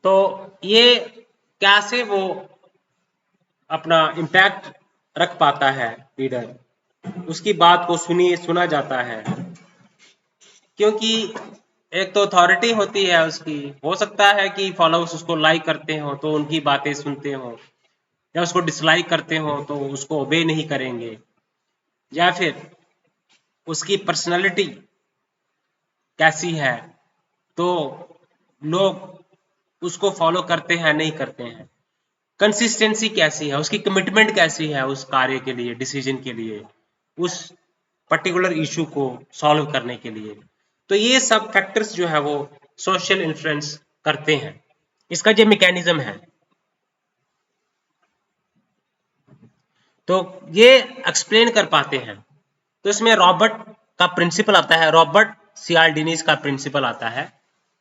तो ये कैसे वो अपना इम्पैक्ट रख पाता है लीडर, उसकी बात को सुना जाता है, क्योंकि एक तो अथॉरिटी होती है उसकी, हो सकता है कि फॉलोअर्स उसको लाइक करते हो तो उनकी बातें सुनते हो, या उसको डिसलाइक करते हो तो उसको ओबे नहीं करेंगे, या फिर उसकी पर्सनालिटी कैसी है तो लोग उसको फॉलो करते हैं नहीं करते हैं, कंसिस्टेंसी कैसी है, उसकी कमिटमेंट कैसी है उस कार्य के लिए, डिसीजन के लिए, उस पर्टिकुलर इशू को सॉल्व करने के लिए। तो ये सब फैक्टर्स जो है वो सोशल इन्फ्लुएंस करते हैं, इसका जो मैकेनिज्म है। तो ये एक्सप्लेन कर पाते हैं। तो इसमें रॉबर्ट का प्रिंसिपल आता है, रॉबर्ट सियाल्डिनीज का प्रिंसिपल आता है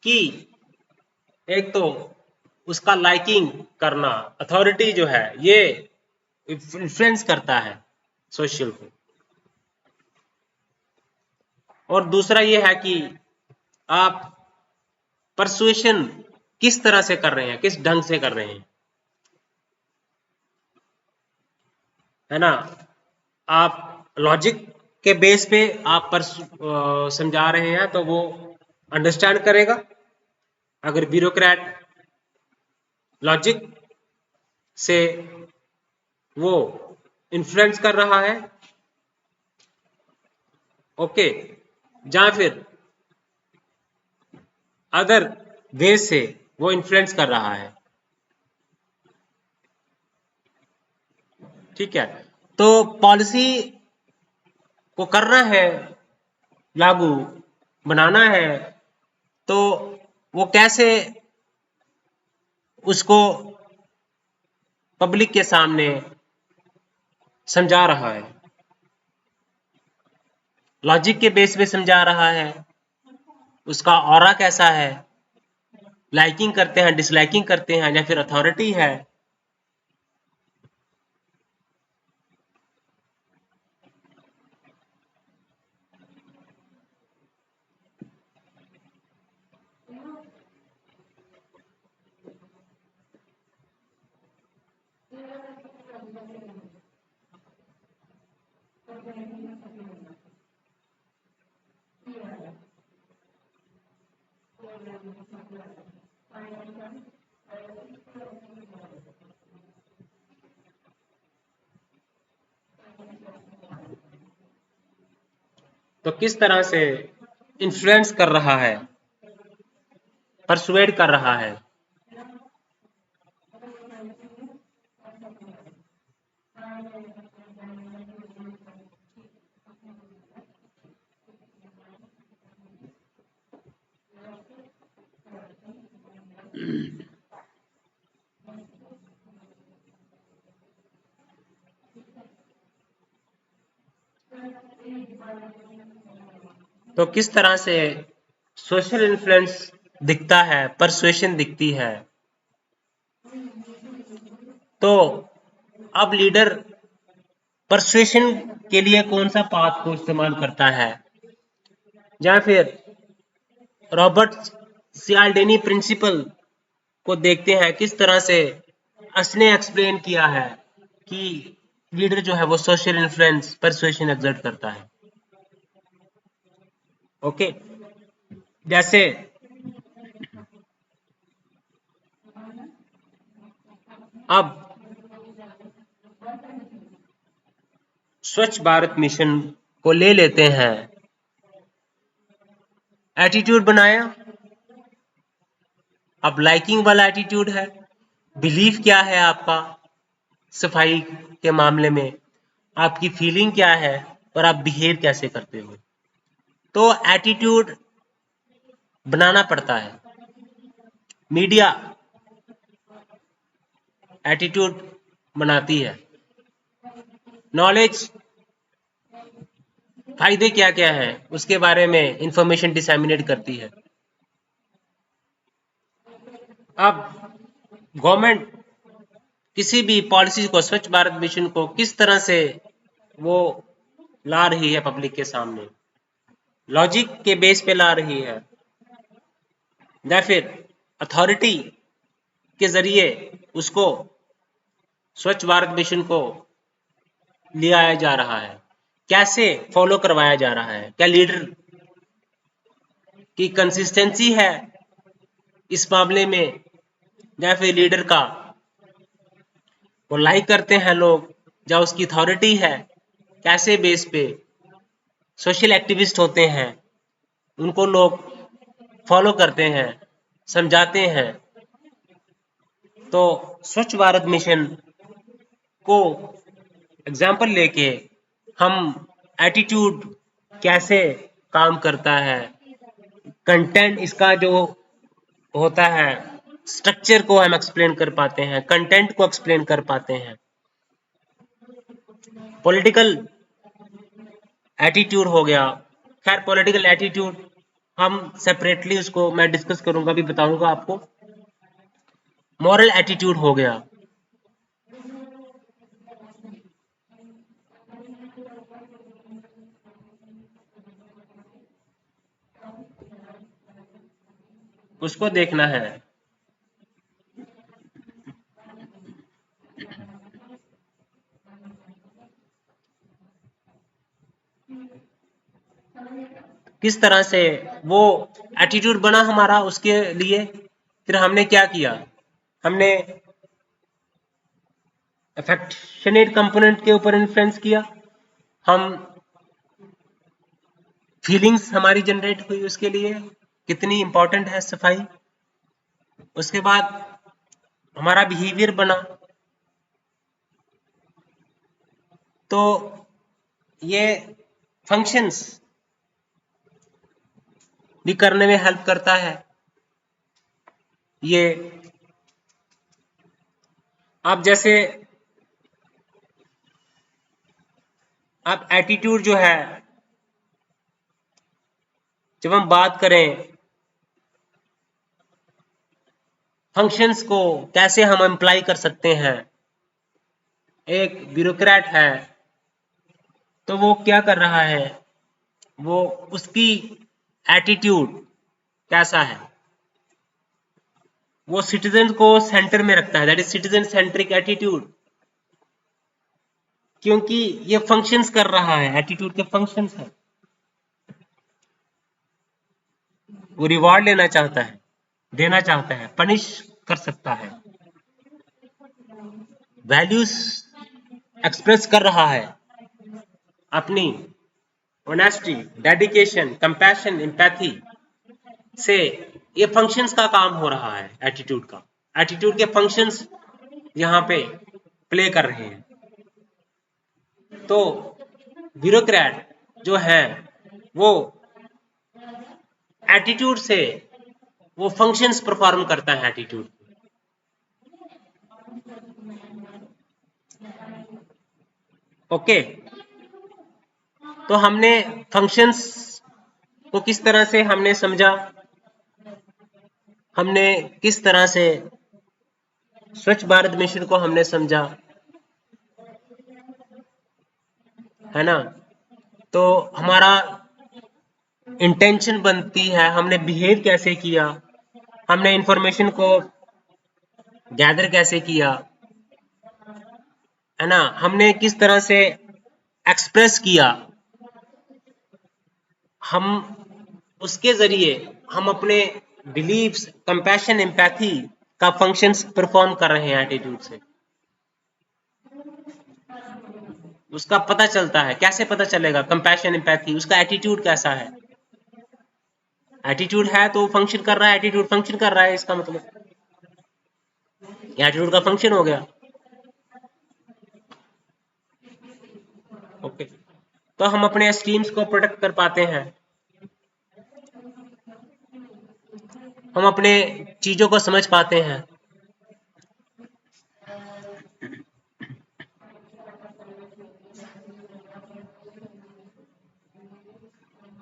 कि एक तो उसका लाइकिंग करना, अथॉरिटी जो है ये इन्फ्लुएंस करता है सोशल को, और दूसरा ये है कि आप परसुएशन किस तरह से कर रहे हैं, किस ढंग से कर रहे हैं, है ना। आप लॉजिक के बेस पे आप समझा रहे हैं तो वो अंडरस्टैंड करेगा। अगर ब्यूरोक्रेट लॉजिक से वो इन्फ्लुएंस कर रहा है, ओके, या फिर अदर वे से वो इन्फ्लुएंस कर रहा है, ठीक है। तो पॉलिसी को करना है, लागू बनाना है, तो वो कैसे उसको पब्लिक के सामने समझा रहा है, लॉजिक के बेस पे समझा रहा है, उसका ऑरा कैसा है, लाइकिंग करते हैं डिसलाइकिंग करते हैं, या फिर अथॉरिटी है, तो किस तरह से इन्फ्लुएंस कर रहा है, परसुएड कर रहा है। तो किस तरह से सोशल इन्फ्लुएंस दिखता है, परसुएशन दिखती है। तो अब लीडर परसुएशन के लिए कौन सा पाथ को इस्तेमाल करता है, या फिर रॉबर्ट सियाल्डेनी प्रिंसिपल को देखते हैं, किस तरह से उसने एक्सप्लेन किया है कि लीडर जो है वो सोशल इन्फ्लुएंस परसुएशन एक्सर्ट करता है। ओके, जैसे अब स्वच्छ भारत मिशन को ले लेते हैं। एटीट्यूड बनाया, अब लाइकिंग वाला एटीट्यूड है। बिलीफ क्या है आपका सफाई के मामले में, आपकी फीलिंग क्या है और आप बिहेव कैसे करते हो। तो एटीट्यूड बनाना पड़ता है। मीडिया एटीट्यूड बनाती है। नॉलेज फायदे क्या क्या है उसके बारे में इंफॉर्मेशन डिसेमिनेट करती है। अब गवर्नमेंट किसी भी पॉलिसी को, स्वच्छ भारत मिशन को किस तरह से वो ला रही है पब्लिक के सामने, लॉजिक के बेस पे ला रही है या फिर अथॉरिटी के जरिए उसको स्वच्छ भारत मिशन को ले आया जा रहा है, कैसे फॉलो करवाया जा रहा है, क्या लीडर की कंसिस्टेंसी है इस मामले में, या फिर लीडर का वो लाइक करते हैं लोग, या उसकी अथॉरिटी है, कैसे बेस पे सोशल एक्टिविस्ट होते हैं उनको लोग फॉलो करते हैं, समझाते हैं। तो स्वच्छ भारत मिशन को एग्जाम्पल लेके हम एटीट्यूड कैसे काम करता है, कंटेंट इसका जो होता है, स्ट्रक्चर को हम एक्सप्लेन कर पाते हैं, कंटेंट को एक्सप्लेन कर पाते हैं। पॉलिटिकल एटीट्यूड हो गया, खैर पॉलिटिकल एटीट्यूड हम सेपरेटली उसको मैं डिस्कस करूंगा, अभी बताऊंगा आपको। मॉरल एटीट्यूड हो गया, उसको देखना है। किस तरह से वो एटीट्यूड बना हमारा, उसके लिए फिर हमने क्या किया, हमने अफेक्शनेट कंपोनेंट के ऊपर इन्फ्लुएंस किया, हम फीलिंग्स हमारी जनरेट हुई उसके लिए, कितनी इंपॉर्टेंट है सफाई। उसके बाद हमारा बिहेवियर बना, तो ये फंक्शंस भी करने में हेल्प करता है। ये आप जैसे आप एटीट्यूड जो है, जब हम बात करें फंक्शंस को कैसे हम अप्लाई कर सकते हैं, एक ब्यूरोक्रेट है तो वो क्या कर रहा है, वो उसकी एटीट्यूड कैसा है, वो सिटीजन को सेंटर में रखता है, that is citizen centric attitude, क्योंकि ये फंक्शंस कर रहा है, एटीट्यूड के फंक्शंस है। वो रिवॉर्ड लेना चाहता है, देना चाहता है, पनिश कर सकता है, वैल्यूज एक्सप्रेस कर रहा है, अपनी ऑनेस्टी, डेडिकेशन, कंपैशन, एम्पैथी से ये फंक्शंस का काम हो रहा है। एटीट्यूड का, एटीट्यूड के फंक्शंस यहाँ पे प्ले कर रहे हैं। तो ब्यूरोक्रेट जो है वो एटीट्यूड से वो फंक्शंस परफॉर्म करता है। Attitude okay. तो हमने फंक्शंस को किस तरह से हमने समझा, हमने किस तरह से स्वच्छ भारत मिशन को हमने समझा, है ना। तो हमारा इंटेंशन बनती है, हमने बिहेव कैसे किया, हमने इंफॉर्मेशन को गैदर कैसे किया, है ना, हमने किस तरह से एक्सप्रेस किया, हम उसके जरिए हम अपने बिलीव्स, कंपैशन, एम्पैथी का फंक्शंस परफॉर्म कर रहे हैं एटीट्यूड से। उसका पता चलता है, कैसे पता चलेगा कंपैशन, एम्पैथी, उसका एटीट्यूड कैसा है। एटीट्यूड है तो फंक्शन कर रहा है, एटीट्यूड फंक्शन कर रहा है, इसका मतलब एटीट्यूड का फंक्शन हो गया। ओके। तो हम अपने स्ट्रीम्स को प्रोटेक्ट कर पाते हैं, हम अपने चीजों को समझ पाते हैं।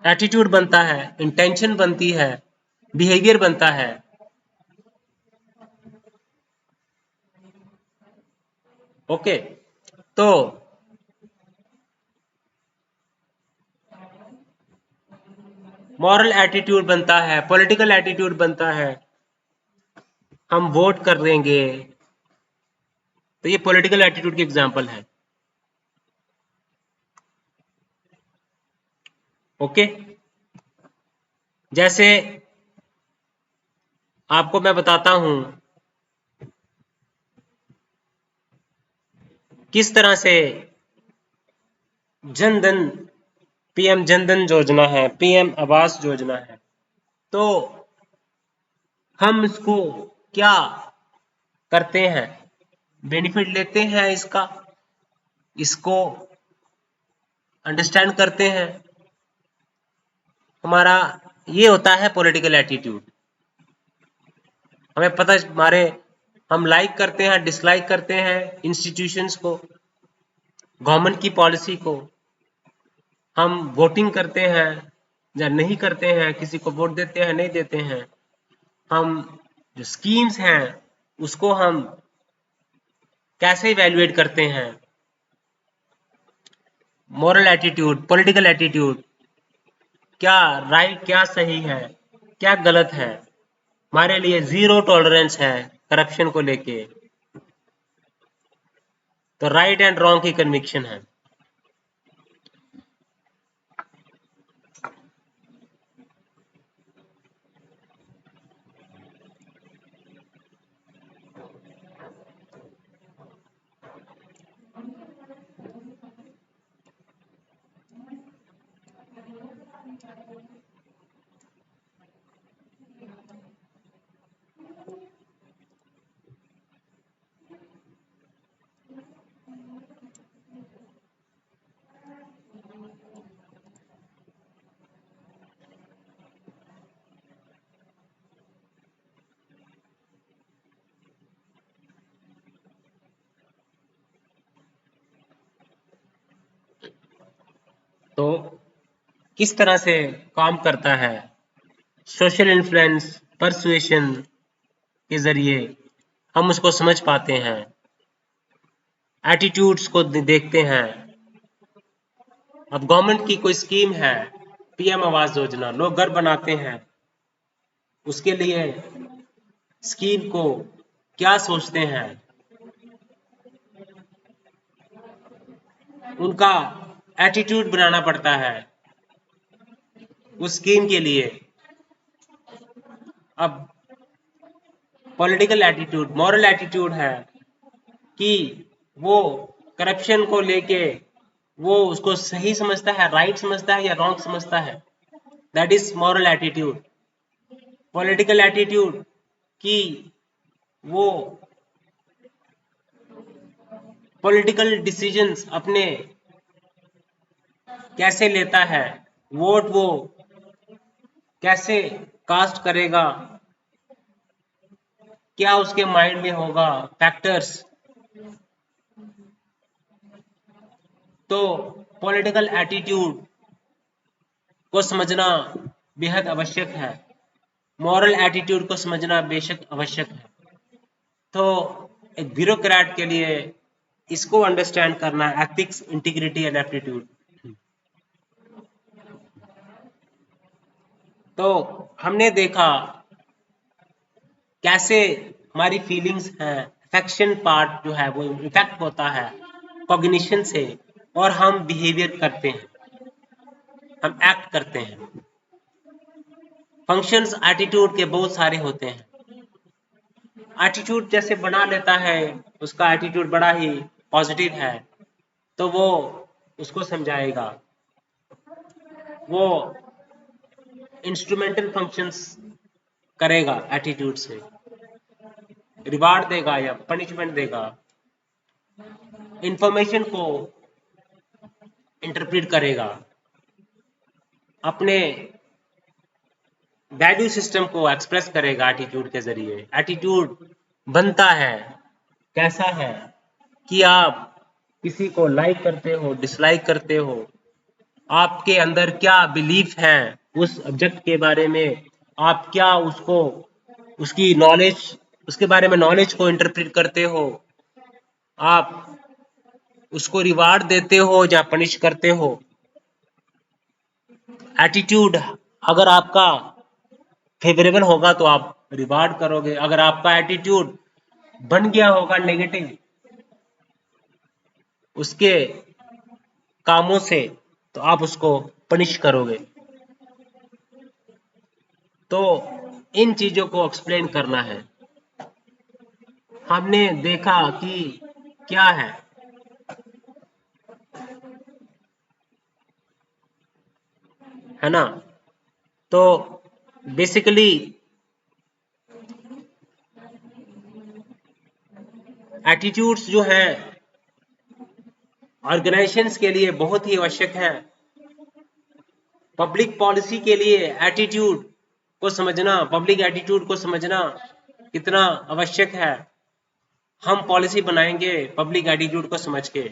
एटीट्यूड बनता है, इंटेंशन बनती है, बिहेवियर बनता है। ओके। तो मॉरल एटीट्यूड बनता है, पॉलिटिकल एटीट्यूड बनता है, हम वोट कर देंगे, तो ये पॉलिटिकल एटीट्यूड की एग्जांपल है। ओके। जैसे आपको मैं बताता हूं किस तरह से जनधन, पीएम जनधन योजना है, पीएम आवास योजना है, तो हम इसको क्या करते हैं, बेनिफिट लेते हैं इसका, इसको अंडरस्टैंड करते हैं। हमारा ये होता है पॉलिटिकल एटीट्यूड। हमें पता हमारे, हम लाइक करते हैं, डिसलाइक करते हैं इंस्टीट्यूशंस को, गवर्नमेंट की पॉलिसी को, हम वोटिंग करते हैं या नहीं करते हैं, किसी को वोट देते हैं नहीं देते हैं, हम जो स्कीम्स हैं उसको हम कैसे इवेल्युएट करते हैं। मॉरल एटीट्यूड, पॉलिटिकल एटीट्यूड, क्या राइट, क्या सही है, क्या गलत है, हमारे लिए जीरो टॉलरेंस है करप्शन को लेके, तो राइट एंड रॉन्ग की कन्विक्शन है। तो किस तरह से काम करता है, सोशल इन्फ्लुएंस, परसुएशन के जरिए हम उसको समझ पाते हैं, एटीट्यूड्स को देखते हैं। अब गवर्नमेंट की कोई स्कीम है, पीएम आवास योजना, लोग घर बनाते हैं, उसके लिए स्कीम को क्या सोचते हैं, उनका एटीट्यूड बनाना पड़ता है उस स्कीम के लिए। अब पॉलिटिकल एटीट्यूड, मॉरल एटीट्यूड है कि वो करप्शन को लेके वो उसको सही समझता है, राइट समझता है या रॉन्ग समझता है, that is moral attitude. Political attitude कि वो पॉलिटिकल डिसीजंस अपने कैसे लेता है, वोट वो कैसे कास्ट करेगा, क्या उसके माइंड में होगा, फैक्टर्स। तो पॉलिटिकल एटीट्यूड को समझना बेहद आवश्यक है, मॉरल एटीट्यूड को समझना बेशक आवश्यक है। तो एक ब्यूरोक्रेट के लिए इसको अंडरस्टैंड करना, एथिक्स, इंटीग्रिटी एंड एप्टीट्यूड। तो हमने देखा कैसे हमारी फीलिंग्स हैं, अफेक्शन पार्ट जो है वो इफेक्ट होता है कॉग्निशन से, और हम बिहेवियर करते हैं, हम एक्ट करते हैं। फंक्शंस एटीट्यूड के बहुत सारे होते हैं। एटीट्यूड जैसे बना लेता है, उसका एटीट्यूड बड़ा ही पॉजिटिव है, तो वो उसको समझाएगा, वो इंस्ट्रूमेंटल फंक्शंस करेगा, एटीट्यूड से रिवार्ड देगा या पनिशमेंट देगा, इंफॉर्मेशन को इंटरप्रेट करेगा, अपने वैल्यू सिस्टम को एक्सप्रेस करेगा एटीट्यूड के जरिए। एटीट्यूड बनता है कैसा है कि आप किसी को लाइक करते हो, डिसलाइक करते हो, आपके अंदर क्या बिलीफ है उस सब्जेक्ट के बारे में, आप क्या उसको उसकी नॉलेज, उसके बारे में नॉलेज को इंटरप्रेट करते हो, आप उसको रिवार्ड देते हो या पनिश करते हो। एटीट्यूड अगर आपका फेवरेबल होगा तो आप रिवार्ड करोगे, अगर आपका एटीट्यूड बन गया होगा नेगेटिव उसके कामों से, तो आप उसको पनिश करोगे। तो इन चीजों को एक्सप्लेन करना है। हमने देखा कि क्या है ना। तो बेसिकली एटीट्यूड्स जो है ऑर्गेनाइजेशंस के लिए बहुत ही आवश्यक है। पब्लिक पॉलिसी के लिए एटीट्यूड को समझना, पब्लिक एटीट्यूड को समझना कितना आवश्यक है। हम पॉलिसी बनाएंगे पब्लिक एटीट्यूड को समझ के।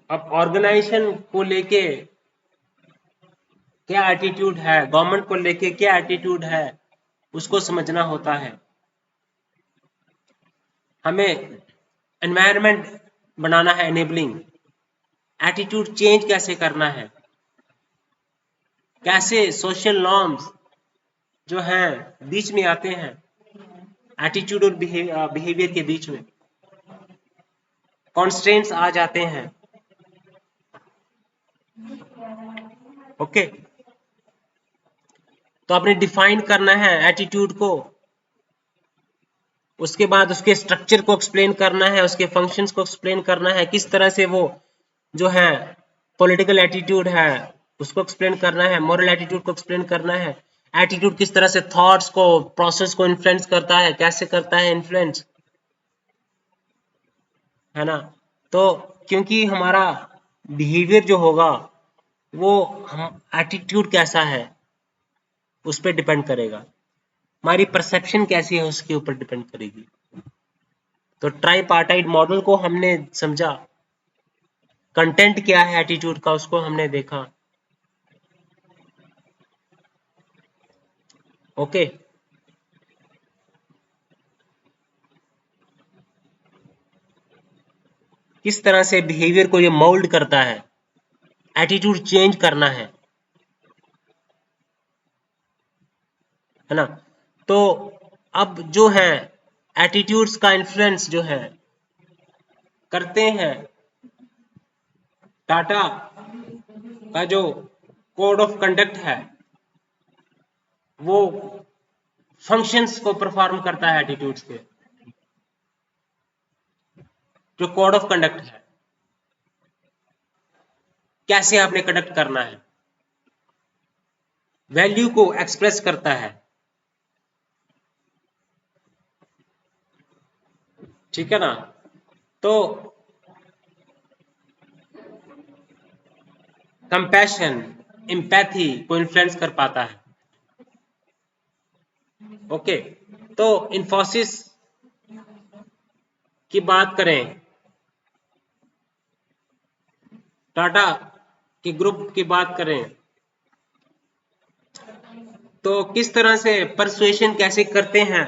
अब ऑर्गेनाइजेशन को लेके क्या एटीट्यूड है, गवर्नमेंट को लेके क्या एटीट्यूड है, उसको समझना होता है। हमें एनवायरनमेंट बनाना है एनेबलिंग, एटीट्यूड चेंज कैसे करना है, कैसे सोशल नॉर्म्स जो हैं बीच में आते हैं एटीट्यूड और बिहेवियर के बीच में, कॉन्स्ट्रेंट्स आ जाते हैं। ओके, तो आपने डिफाइन करना है एटीट्यूड को, उसके बाद उसके स्ट्रक्चर को एक्सप्लेन करना है, उसके फंक्शंस को एक्सप्लेन करना है, किस तरह से वो जो है पॉलिटिकल एटीट्यूड है उसको एक्सप्लेन करना है, मॉरल एटीट्यूड को एक्सप्लेन करना है, एटीट्यूड किस तरह से थॉट्स को, प्रोसेस को इन्फ्लुएंस करता है, कैसे करता है इन्फ्लुएंस, है ना। तो क्योंकि हमारा बिहेवियर जो होगा वो हम एटीट्यूड कैसा है उस पर डिपेंड करेगा, हमारी परसेप्शन कैसी है उसके ऊपर डिपेंड करेगी। तो ट्राईपार्टाइट मॉडल को हमने समझा, कंटेंट क्या है एटीट्यूड का उसको हमने देखा। ओके, किस तरह से बिहेवियर को ये मोल्ड करता है, एटीट्यूड चेंज करना है ना। तो अब जो है एटीट्यूड्स का इन्फ्लुएंस जो है करते हैं टाटा का जो कोड ऑफ कंडक्ट है वो फंक्शंस को परफॉर्म करता है एटीट्यूड्स के। जो कोड ऑफ कंडक्ट है, कैसे आपने कंडक्ट करना है, वैल्यू को एक्सप्रेस करता है। ठीक है ना? तो कंपैशन, एम्पैथी को इन्फ्लुएंस कर पाता है। ओके, तो इन्फोसिस की बात करें, टाटा के ग्रुप की बात करें, तो किस तरह से परसुएशन कैसे करते हैं,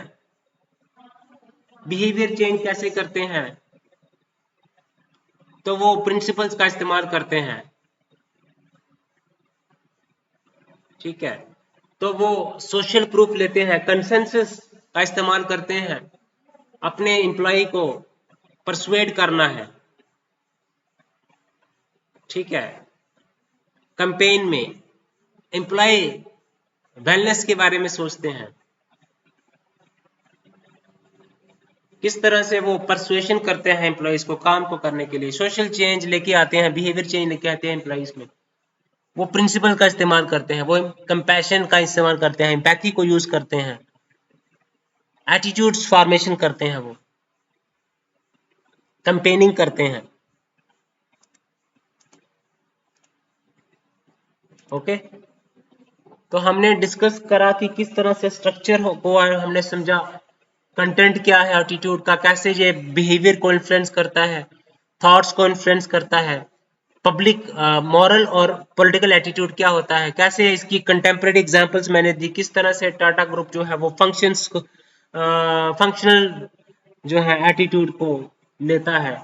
बिहेवियर चेंज कैसे करते हैं, तो वो प्रिंसिपल्स का इस्तेमाल करते हैं। ठीक है, तो वो सोशल प्रूफ लेते हैं, कंसेंसस का इस्तेमाल करते हैं, अपने एम्प्लॉय को परसुएड करना है। ठीक है, कैंपेन में एम्प्लॉय वेलनेस के बारे में सोचते हैं, किस तरह से वो परसुएशन करते हैं एम्प्लॉइज को काम को करने के लिए, सोशल चेंज लेके आते हैं, बिहेवियर चेंज लेके आते हैं एम्प्लॉइज में। वो प्रिंसिपल का इस्तेमाल करते हैं, वो कंपैशन का इस्तेमाल करते हैं, एम्पैथी को यूज करते हैं, एटीट्यूड्स फॉर्मेशन करते हैं, वो कैंपेनिंग करते हैं। ओके, तो हमने डिस्कस करा कि किस तरह से स्ट्रक्चर को हमने समझा, कंटेंट क्या है एटीट्यूड का, कैसे ये बिहेवियर को इन्फ्लुएंस करता है, थॉट्स को इन्फ्लुएंस करता है, पब्लिक मॉरल और पॉलिटिकल एटीट्यूड क्या होता है, कैसे इसकी कंटेम्प्रेरी एग्जांपल्स मैंने दी, किस तरह से टाटा ग्रुप जो है वो फंक्शंस को फंक्शनल जो है एटीट्यूड को लेता है,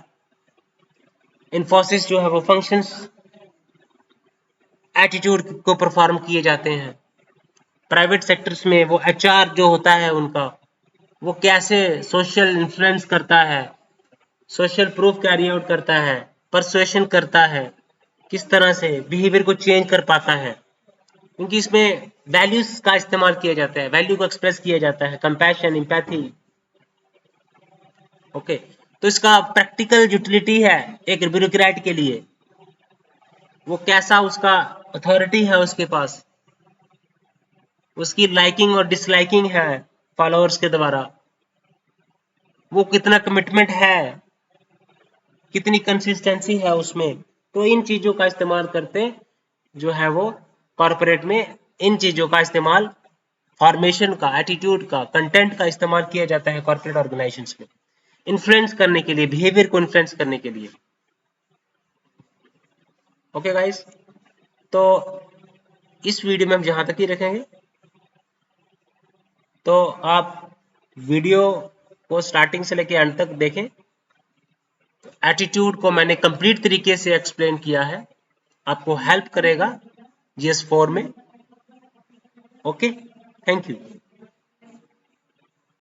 इन्फोसिस जो है वो फंक्शंस एटीट्यूड को परफॉर्म किए जाते हैं। प्राइवेट सेक्टर्स में वो एचआर जो होता है उनका, वो कैसे सोशल इन्फ्लुएंस करता है, सोशल प्रूफ कैरी आउट करता है, परसुएशन करता है, किस तरह से बिहेवियर को चेंज कर पाता है, क्योंकि इसमें वैल्यूज का इस्तेमाल किया जाता है, वैल्यू को एक्सप्रेस किया जाता है, कंपैशन, एम्पैथी। ओके, तो इसका प्रैक्टिकल यूटिलिटी है एक ब्यूरोक्रेट के लिए, वो कैसा उसका अथॉरिटी है उसके पास, उसकी लाइकिंग और डिसलाइकिंग है फॉलोअर्स के द्वारा, वो कितना कमिटमेंट है, कितनी कंसिस्टेंसी है उसमें। तो इन चीजों का इस्तेमाल करते जो है वो कॉर्पोरेट में इन चीजों का इस्तेमाल, फॉर्मेशन का, एटीट्यूड का, कंटेंट का इस्तेमाल किया जाता है कॉर्पोरेट ऑर्गेनाइजेशंस में, इन्फ्लुएंस करने के लिए, बिहेवियर को इन्फ्लुएंस करने के लिए। ओके गाइस, तो इस वीडियो में हम जहां तक ही रखेंगे, तो आप वीडियो को स्टार्टिंग से लेकर अंत तक देखें। एटीट्यूड को मैंने कंप्लीट तरीके से एक्सप्लेन किया है, आपको हेल्प करेगा GS4 में। Okay, thank you.